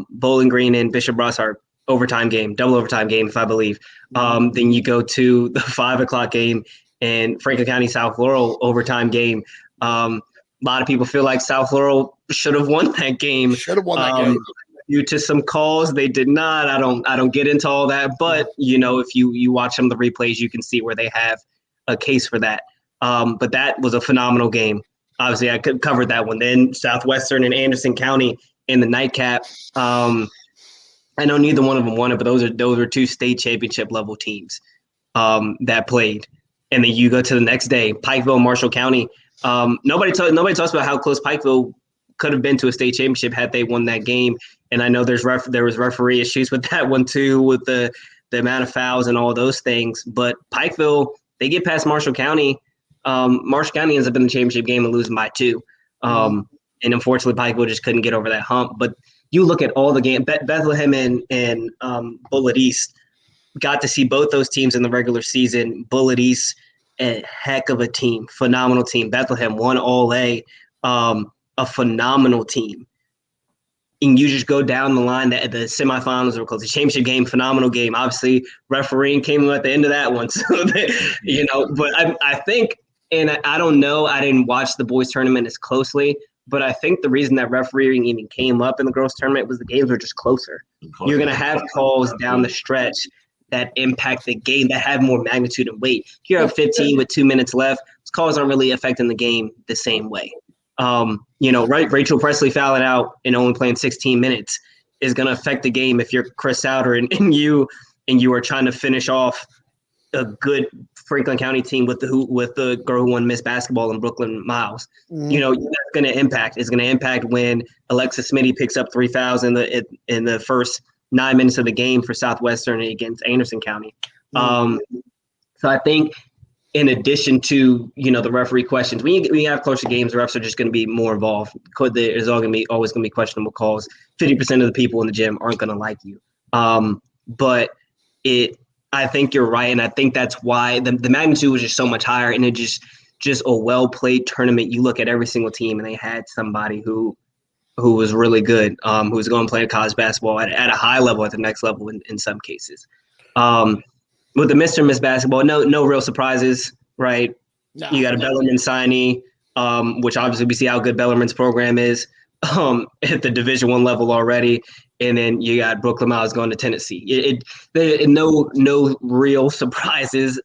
Bowling Green and Bishop Brossart overtime game, double overtime game, if I believe. Then you go to the 5:00 game and Franklin County South Laurel overtime game. A lot of people feel like South Laurel should have won that game. Should have won that game. Due to some calls, they did not. I don't get into all that, but if you watch some of the replays, you can see where they have a case for that. But that was a phenomenal game. Obviously, I covered that one. Then Southwestern and Anderson County in the nightcap. I know neither one of them won it, but those are two state championship level teams that played. And then you go to the next day, Pikeville, Marshall County. Nobody talks about how close Pikeville could have been to a state championship had they won that game. And I know there was referee issues with that one too, with the amount of fouls and all those things. But Pikeville, they get past Marshall County. Marshall County ends up in the championship game and losing by 2. And unfortunately, Pikeville just couldn't get over that hump. But you look at all the games, Bethlehem and Bullitt East, got to see both those teams in the regular season. Bullitt East, a heck of a team, phenomenal team. Bethlehem won All-A, a phenomenal team. And you just go down the line, the semifinals were close. The championship game, phenomenal game. Obviously, refereeing came at the end of that one. So, but I think, and I don't know, I didn't watch the boys tournament as closely, but I think the reason that refereeing even came up in the girls tournament was the games were just closer. You're going to have calls down the stretch that impact the game, that have more magnitude and weight. You're up 15 with 2 minutes left. Those calls aren't really affecting the game the same way. Right? Rachel Presley fouling out and only playing 16 minutes is going to affect the game if you're Chris Souter and you are trying to finish off a good Franklin County team with the girl who won Miss Basketball in Brooklyn Miles. That's going to impact. It's going to impact when Alexis Smitty picks up 3 fouls in the first 9 minutes of the game for Southwestern against Anderson County. So I think, in addition to the referee questions, when you have closer games, the refs are just going to be more involved. There's always going to be questionable calls. 50% of the people in the gym aren't going to like you. But I think you're right, and I think that's why the magnitude was just so much higher, and it just a well played tournament. You look at every single team, and they had somebody who was really good, who was going to play college basketball at a high level, at the next level in some cases. With the Mr. and Miss Basketball, no real surprises, right? No, you got a Bellarmine signee, which obviously we see how good Bellarmine's program is at the Division I level already. And then you got Brooklyn Miles going to Tennessee. No real surprises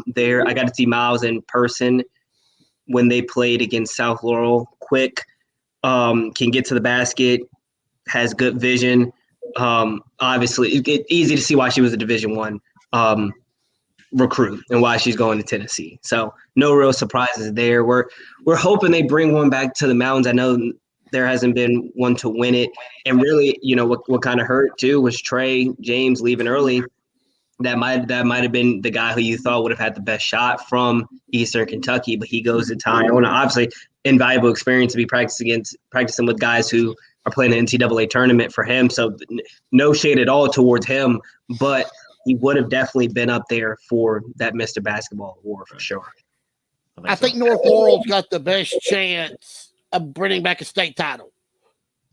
there. I got to see Miles in person when they played against South Laurel. Quick, can get to the basket, has good vision. Obviously, it's easy to see why she was a Division I recruit and why she's going to Tennessee. So no real surprises there. We're hoping they bring one back to the mountains. I know there hasn't been one to win it. And really, what kind of hurt too was Trey James leaving early. That might have been the guy who you thought would have had the best shot from Eastern Kentucky, but he goes to Tyrone. Obviously, invaluable experience to be practicing with guys who are playing the NCAA tournament for him. So no shade at all towards him, but he would have definitely been up there for that Mr. Basketball award for sure. I think North Laurel's got the best chance of bringing back a state title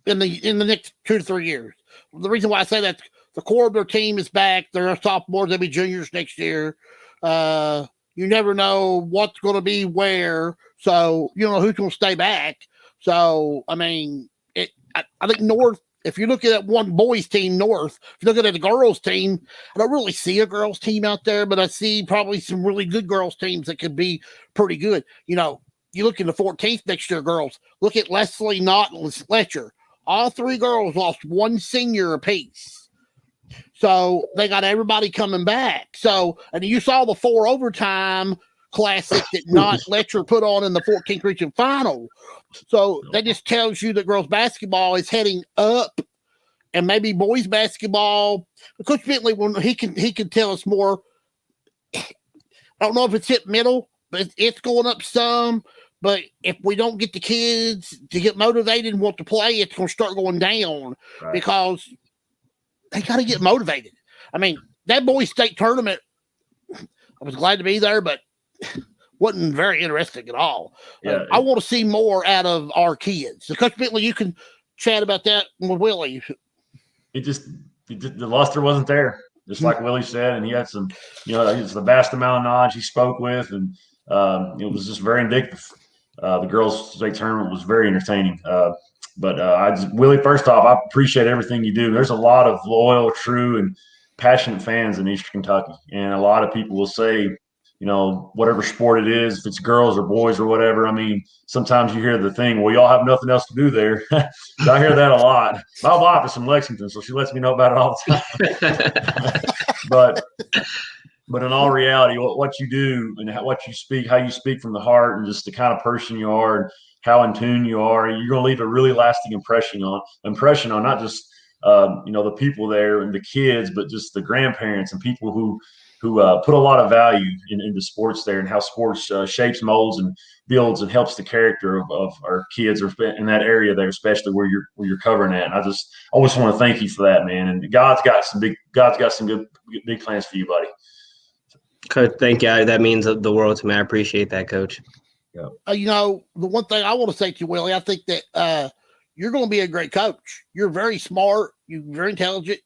in the next 2 to 3 years. The reason why I say that, the core of their team is back. They're sophomores, they'll be juniors next year. You never know what's going to be where, so you don't know who's going to stay back. So, I mean, I think North, if you're looking at one boys team, North, if you're looking at the girls team, I don't really see a girls team out there, but I see probably some really good girls teams that could be pretty good. You look in the 14th next year, girls. Look at Leslie Knott and Fletcher. All 3 girls lost 1 senior apiece. So they got everybody coming back. So, and you saw the 4 overtime Classic that not Letcher put on in the 14th region final. So that just tells you that girls basketball is heading up, and maybe boys basketball. Coach Bentley, when he can tell us more. I don't know if it's hit middle, but it's going up some. But if we don't get the kids to get motivated and want to play, it's going to start going down because they got to get motivated. I mean, that boys state tournament, I was glad to be there, but wasn't very interesting at all. Yeah, I want to see more out of our kids. So, Coach Bentley, you can chat about that with Willie. The luster wasn't there, just like Willie said, and he had some, it's the vast amount of knowledge he spoke with, and it was just very indicative. The girls' state tournament was very entertaining. Willie, first off, I appreciate everything you do. There's a lot of loyal, true, and passionate fans in Eastern Kentucky, and a lot of people will say, whatever sport it is, if it's girls or boys or whatever. I mean, sometimes you hear the thing, well, y'all have nothing else to do there. So I hear that a lot. My wife is from Lexington, so she lets me know about it all the time. But in all reality, what you do and what you speak, how you speak from the heart, and just the kind of person you are, and how in tune you are, you're going to leave a really lasting impression on not just the people there and the kids, but just the grandparents and people who put a lot of value into sports there, and how sports shapes, molds, and builds and helps the character of our kids or in that area there, especially where you're covering at. And I just want to thank you for that, man. And God's got some good big plans for you, buddy. Coach, thank you. That means the world to me. I appreciate that, Coach. Yeah. The one thing I want to say to you, Willie, I think that you're going to be a great coach. You're very smart. You're very intelligent.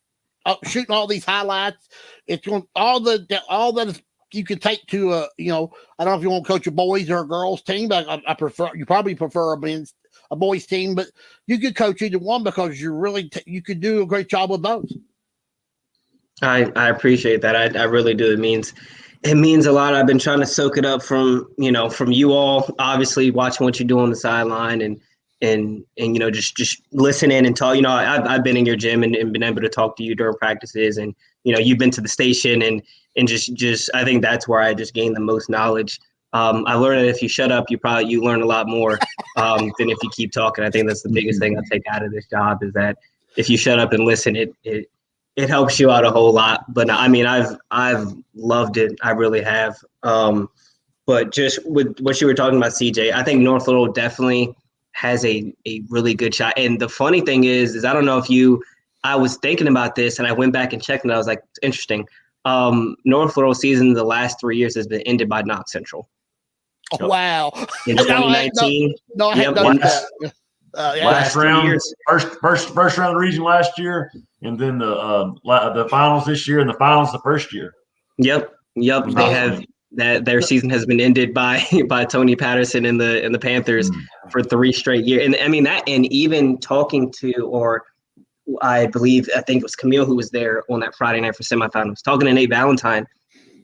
Shooting all these highlights, it's going all that you can take to I don't know if you want to coach a boys or a girls team, but I prefer, you probably prefer a boys team, but you could coach either one because you're really you could do a great job with both. I appreciate that. I really do. It means a lot. I've been trying to soak it up from you all, obviously watching what you do on the sideline and just listen in and talk. I've been in your gym and been able to talk to you during practices, and you've been to the station and just I think that's where I just gained the most knowledge. I learned that if you shut up, you learn a lot more than if you keep talking. I think that's the biggest thing I take out of this job, is that if you shut up and listen, it helps you out a whole lot. But I mean, I've loved it. I really have. But just with what you were talking about, CJ, I think North Little definitely has a really good shot. And the funny thing is I don't know if I was thinking about this and I went back and checked, and I was like, it's interesting. North Little season the last 3 years has been ended by Knox Central. Oh, wow. In 2019. No, I had done that. Last round, first round of the region last year, and then the finals this year, and the finals the first year. Yep. They have that. Their season has been ended by Tony Patterson and the Panthers for 3 straight years. And I mean that, and even talking to, or I think it was Camille who was there on that Friday night for semifinals, talking to Nate Valentine,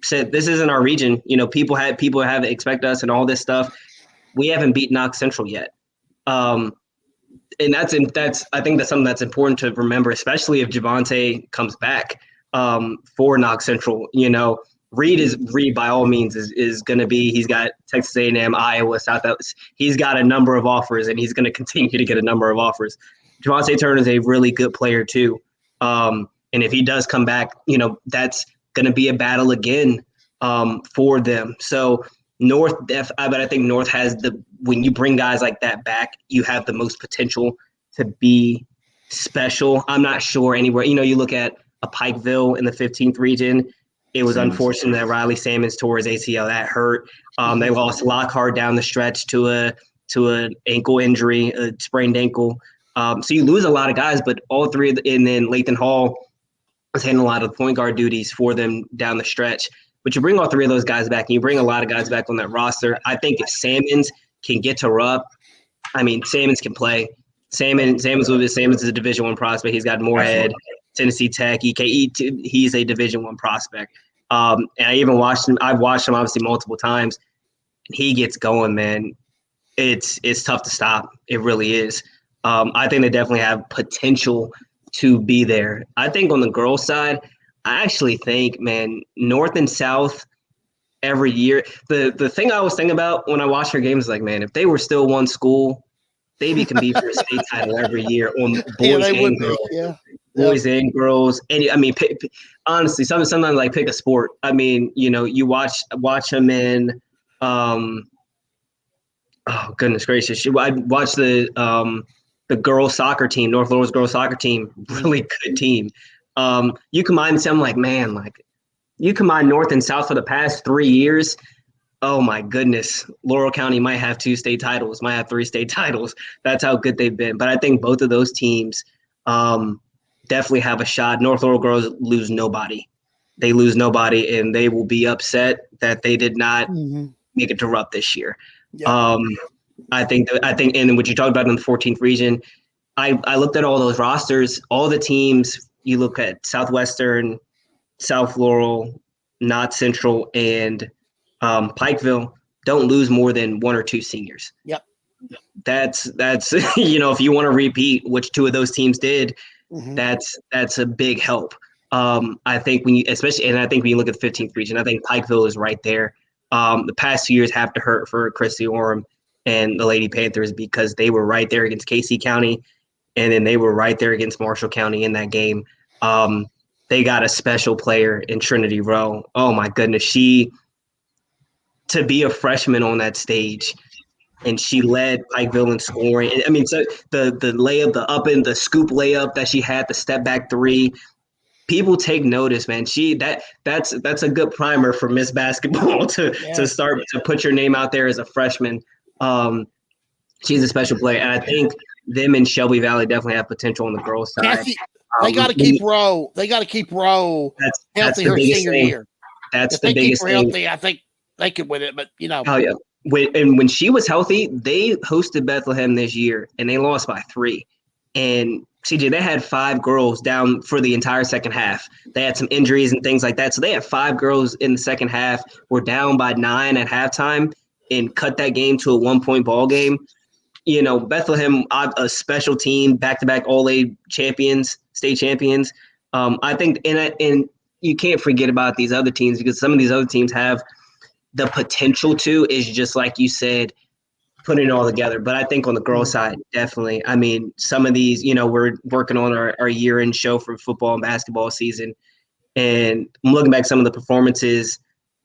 said this isn't our region. People have expect us and all this stuff. We haven't beat Knox Central yet. And that's I think that's something that's important to remember, especially if Javante comes back for Knox Central. Reed by all means is going to be. He's got Texas A&M, Iowa, South. He's got a number of offers, and he's going to continue to get a number of offers. Javante Turner is a really good player too, and if he does come back, that's going to be a battle again for them. So North, but I think North has when you bring guys like that back, you have the most potential to be special. I'm not sure anywhere. You look at a Pikeville in the 15th region. It was unfortunate that Riley Salmons tore his ACL. That hurt. They lost Lockhart down the stretch to an ankle injury, a sprained ankle. So you lose a lot of guys, but all three, and then Lathan Hall was handling a lot of the point guard duties for them down the stretch. But you bring all three of those guys back, and you bring a lot of guys back on that roster. I think if Salmons can get to Rupp, I mean, Salmons can play. Salmons is a Division I prospect. He's got Moorhead, Tennessee Tech, EKE. He's a Division I prospect. And I even watched him. I've watched him obviously multiple times. He gets going, man. It's tough to stop. It really is. I think they definitely have potential to be there. I think on the girls' side, I actually think, man, North and South, every year. The thing I always think about when I watch her games is like, man, if they were still one school, they'd be competing for a state title every year on boys and girls. Yeah. Boys and girls. And I mean, honestly, sometimes like pick a sport. I mean, you watch them in, oh goodness gracious, I watched the girls soccer team, North Laurel's girls soccer team, really good team. You combine some like, man, like you combine North and South for the past 3 years. Oh my goodness, Laurel County might have 2 state titles, might have 3 state titles. That's how good they've been. But I think both of those teams definitely have a shot. North Laurel girls lose nobody. They lose nobody, and they will be upset that they did not make it to Rupp this year. Yeah. I think, and what you talked about in the 14th region, I looked at all those rosters, all the teams. You look at Southwestern, South Laurel, Knott Central, and Pikeville don't lose more than 1 or 2 seniors. Yep. That's if you want to repeat which 2 of those teams did, that's a big help. I think when you look at the 15th region, I think Pikeville is right there. The past 2 years have to hurt for Christy Orem and the Lady Panthers because they were right there against Casey County, and then they were right there against Marshall County in that game. They got a special player in Trinity Rowe. Oh my goodness, to be a freshman on that stage, and she led Pikeville in scoring. I mean, so the layup, the up and the scoop layup that she had, the step back 3. People take notice, man. That's a good primer for Miss Basketball to start to put your name out there as a freshman. She's a special player, and I think them and Shelby Valley definitely have potential on the girls' side. Cassie, they got to keep Rowe. They got to keep Rowe healthy her senior year. That's the biggest thing. Healthy, I think they could win it, but Oh yeah. When she was healthy, they hosted Bethlehem this year, and they lost by 3. And CJ, they had 5 girls down for the entire second half. They had some injuries and things like that. So they had 5 girls in the second half, were down by 9 at halftime, and cut that game to a 1-point ball game. Bethlehem, a special team, back-to-back All-A champions, state champions. I think, and you can't forget about these other teams because some of these other teams have the potential to, is just like you said, putting it all together. But I think on the girls' side, definitely. I mean, some of these, we're working on our year-end show for football and basketball season, and I'm looking back at some of the performances.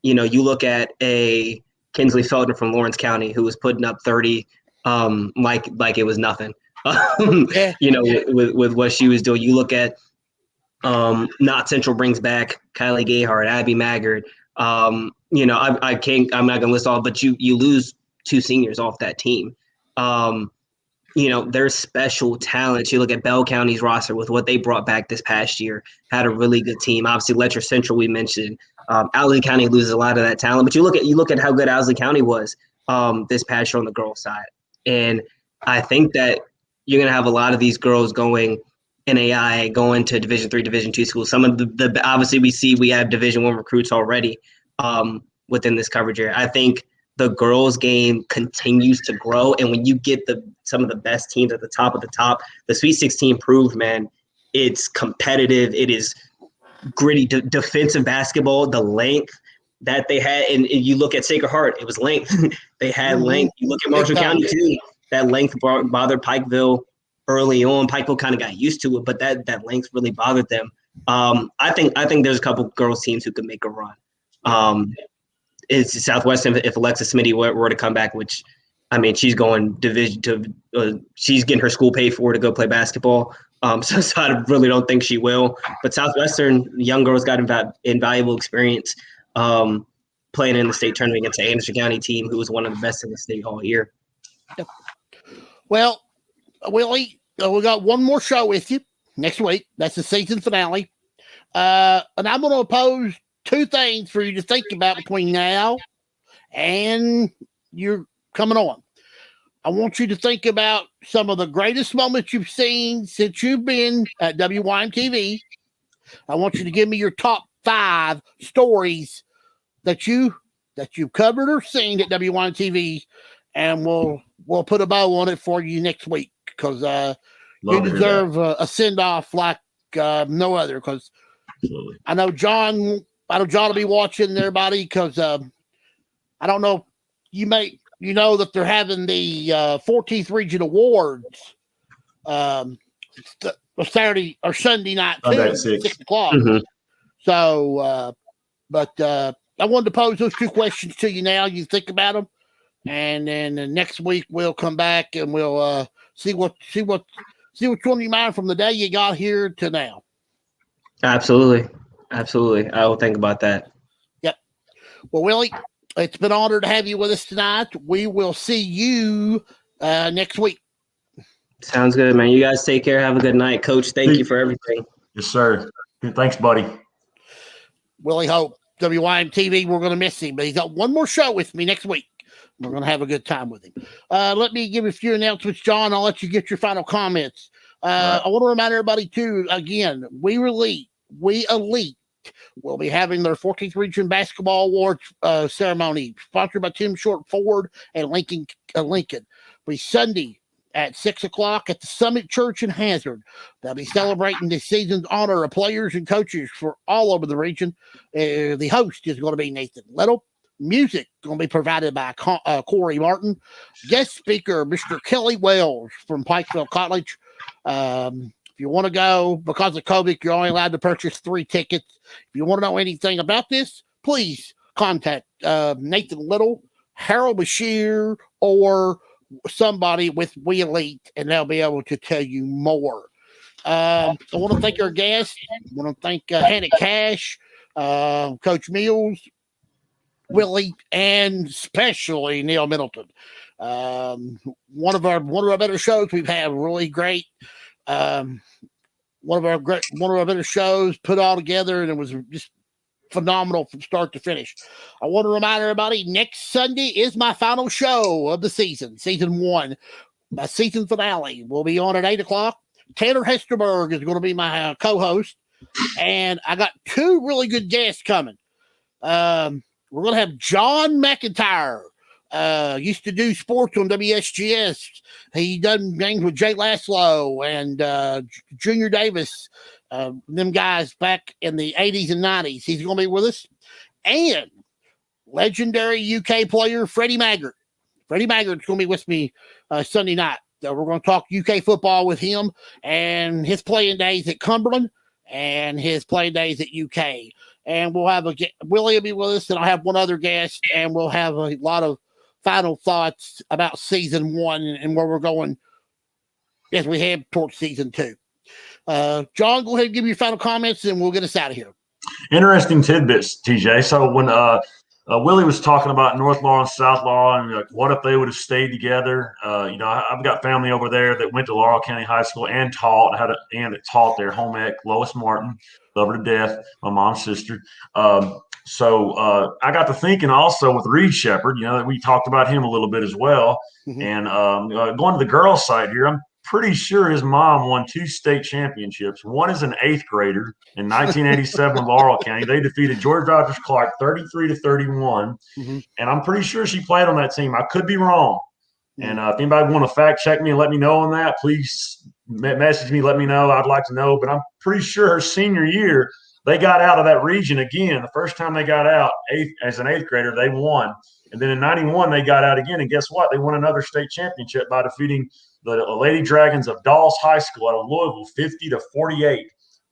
You look at a Kinsley Felton from Lawrence County who was putting up 30 like it was nothing. With what she was doing. You look at Knott Central brings back Kylie Gayhart, Abby Maggard. I'm not gonna list all, but you lose 2 seniors off that team. There's special talent. You look at Bell County's roster with what they brought back this past year, had a really good team. Obviously, Letcher Central we mentioned. Owsley County loses a lot of that talent, but you look at how good Owsley County was this past year on the girls' side, and I think that you're gonna have a lot of these girls going NAI, going to Division III, Division II schools. Some of the obviously we have Division I recruits already within this coverage area. I think the girls' game continues to grow, and when you get some of the best teams at the top of the top, the Sweet 16 proved, man, it's competitive. It is gritty defensive basketball. The length that they had, and you look at Sacred Heart, it was length. They had length. You look at Marshall County too. That length bothered Pikeville early on. Pikeville kind of got used to it, but that length really bothered them. I think there's a couple girls teams who could make a run. It's Southwestern if Alexis Smitty were to come back, which I mean she's going division to she's getting her school paid for to go play basketball. So I really don't think she will. But Southwestern young girls got invaluable experience playing in the state tournament against the Anderson County team, who was one of the best in the state all year. Yep. Well, Willie, we got one more show with you next week. That's the season finale. And I'm going to pose 2 things for you to think about between now and you're coming on. I want you to think about some of the greatest moments you've seen since you've been at WYMTV. I want you to give me your top 5 stories that you've covered or seen at WYMTV, and we'll put a bow on it for you next week because you deserve a send-off like no other. Because I know Jon will be watching everybody because I don't know. You know that they're having the 14th Region Awards Saturday or Sunday night too, Sunday at 6 o'clock. Mhm. So, but I wanted to pose those two questions to you now. You think about them, and then next week we'll come back and we'll see what's on your mind from the day you got here to now. Absolutely. I will think about that. Yep. Well, Willie, it's been an honor to have you with us tonight. We will see you next week. Sounds good, man. You guys take care. Have a good night. Coach, thank you for everything. Yes, sir. Thanks, buddy. Willie Hope, WYMTV, we're going to miss him, but he's got one more show with me next week. We're going to have a good time with him. Let me give a few announcements, John. I'll let you get your final comments. Right. I want to remind everybody, too, again, We Elite will be having their 14th Region Basketball Awards ceremony, sponsored by Tim Short Ford and Lincoln. Be Sunday at 6 o'clock at the Summit Church in Hazard. They'll be celebrating this season's honor of players and coaches for all over the region. The host is going to be Nathan Little. Music going to be provided by Corey Martin. Guest speaker, Mr. Kelly Wells from Pikeville College. If you want to go, because of COVID, you're only allowed to purchase 3 tickets. If you want to know anything about this, please contact Nathan Little, Harold Bashir, or somebody with We Elite, and they'll be able to tell you more. I want to thank our guests. I want to thank Hannah Kash, Coach Mills, Willie, and especially Neil Middleton. One of our better shows. We've had really great. One of our better shows put all together, and it was just phenomenal from start to finish. I want to remind everybody, next Sunday is my final show of the season 1. My season finale will be on at 8 o'clock. Tanner Hesterberg is going to be my co-host, and I got 2 really good guests coming. We're going to have John McIntyre. Used to do sports on WSGS. He done games with Jay Laszlo and Junior Davis, them guys back in the 80s and 90s. He's going to be with us. And legendary UK player Freddie Maggart. Freddie Maggart's going to be with me Sunday night. We're going to talk UK football with him and his playing days at Cumberland and his playing days at UK. And we'll have Willie will be with us, and I'll have one other guest, and we'll have a lot of final thoughts about season 1 and where we're going as we head towards season 2. John, go ahead and give me your final comments, and we'll get us out of here. Interesting tidbits, TJ. So when Willie was talking about North Law and South Law, and like, what if they would have stayed together? I've got family over there that went to Laurel County High School and taught, taught there. Home ec, Lois Martin, love her to death, my mom's sister. So I got to thinking also with Reed Shepherd, that we talked about him a little bit as well. Mm-hmm. And going to the girls' side here, I'm pretty sure his mom won 2 state championships. One is an 8th grader in 1987 in Laurel County. They defeated George Rogers Clark 33-31. Mm-hmm. And I'm pretty sure she played on that team. I could be wrong. Mm-hmm. And if anybody want to fact check me and let me know on that, please message me, let me know. I'd like to know. But I'm pretty sure her senior year, they got out of that region again. The first time they got out as an 8th grader, they won. And then in 91, they got out again. And guess what? They won another state championship by defeating the Lady Dragons of Dawes High School out of Louisville, 50-48.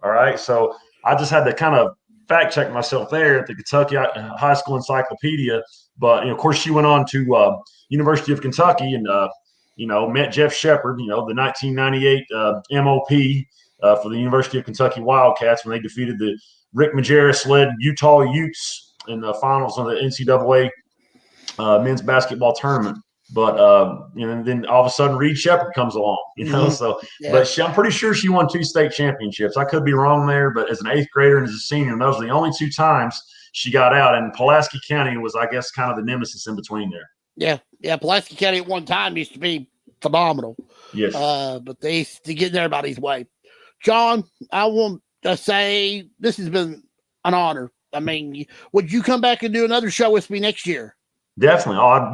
All right. So I just had to kind of fact check myself there at the Kentucky High School Encyclopedia. But, of course, she went on to University of Kentucky and, met Jeff Shepherd, the 1998 MOP for the University of Kentucky Wildcats when they defeated the Rick Majerus-led Utah Utes in the finals of the NCAA men's basketball tournament. But then all of a sudden Reed Shepherd comes along, Mm-hmm. So, yeah. But I'm pretty sure she won 2 state championships. I could be wrong there, but as an 8th grader and as a senior, those are the only 2 times she got out. And Pulaski County was, I guess, kind of the nemesis in between there. Yeah. Pulaski County at one time used to be phenomenal. Yes. But they used to get in everybody's way. John, I want to say this has been an honor. I mean, would you come back and do another show with me next year? Definitely. Oh,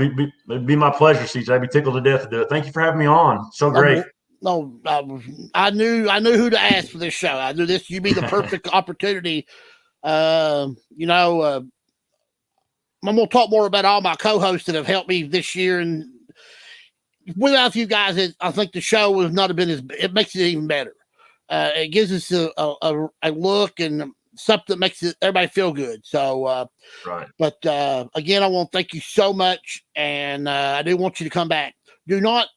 it'd be my pleasure, CJ. I'd be tickled to death to do it. Thank you for having me on. So great. No, I knew who to ask for this show. I knew you'd be the perfect opportunity. I'm going to talk more about all my co-hosts that have helped me this year. And without you guys, I think the show would not have been it makes it even better. It gives us a look and something that makes everybody feel good. So, Right. But again, I want to thank you so much. And I do want you to come back. Do not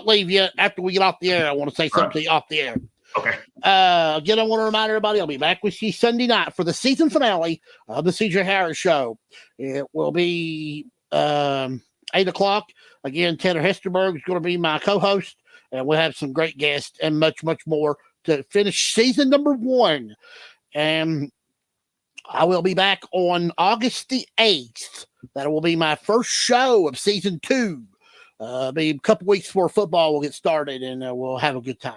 leave yet after we get off the air. I want to say something to you off the air. Okay. Again, I want to remind everybody I'll be back with you Sunday night for the season finale of the CJ Howard Show. It will be 8 o'clock. Again, Tanner Hesterberg is going to be my co-host, and we'll have some great guests and much, much more to finish season number 1. And I will be back on August the 8th. That will be my first show of season 2. Be a couple weeks before football will get started, and we'll have a good time.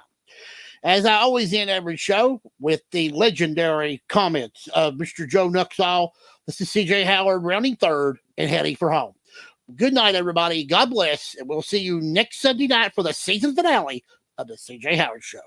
As I always end every show with the legendary comments of Mr. Joe Nuxall. This is CJ Howard rounding third and heading for home. Good night, everybody. God bless, and we'll see you next Sunday night for the season finale of the CJ Howard Show.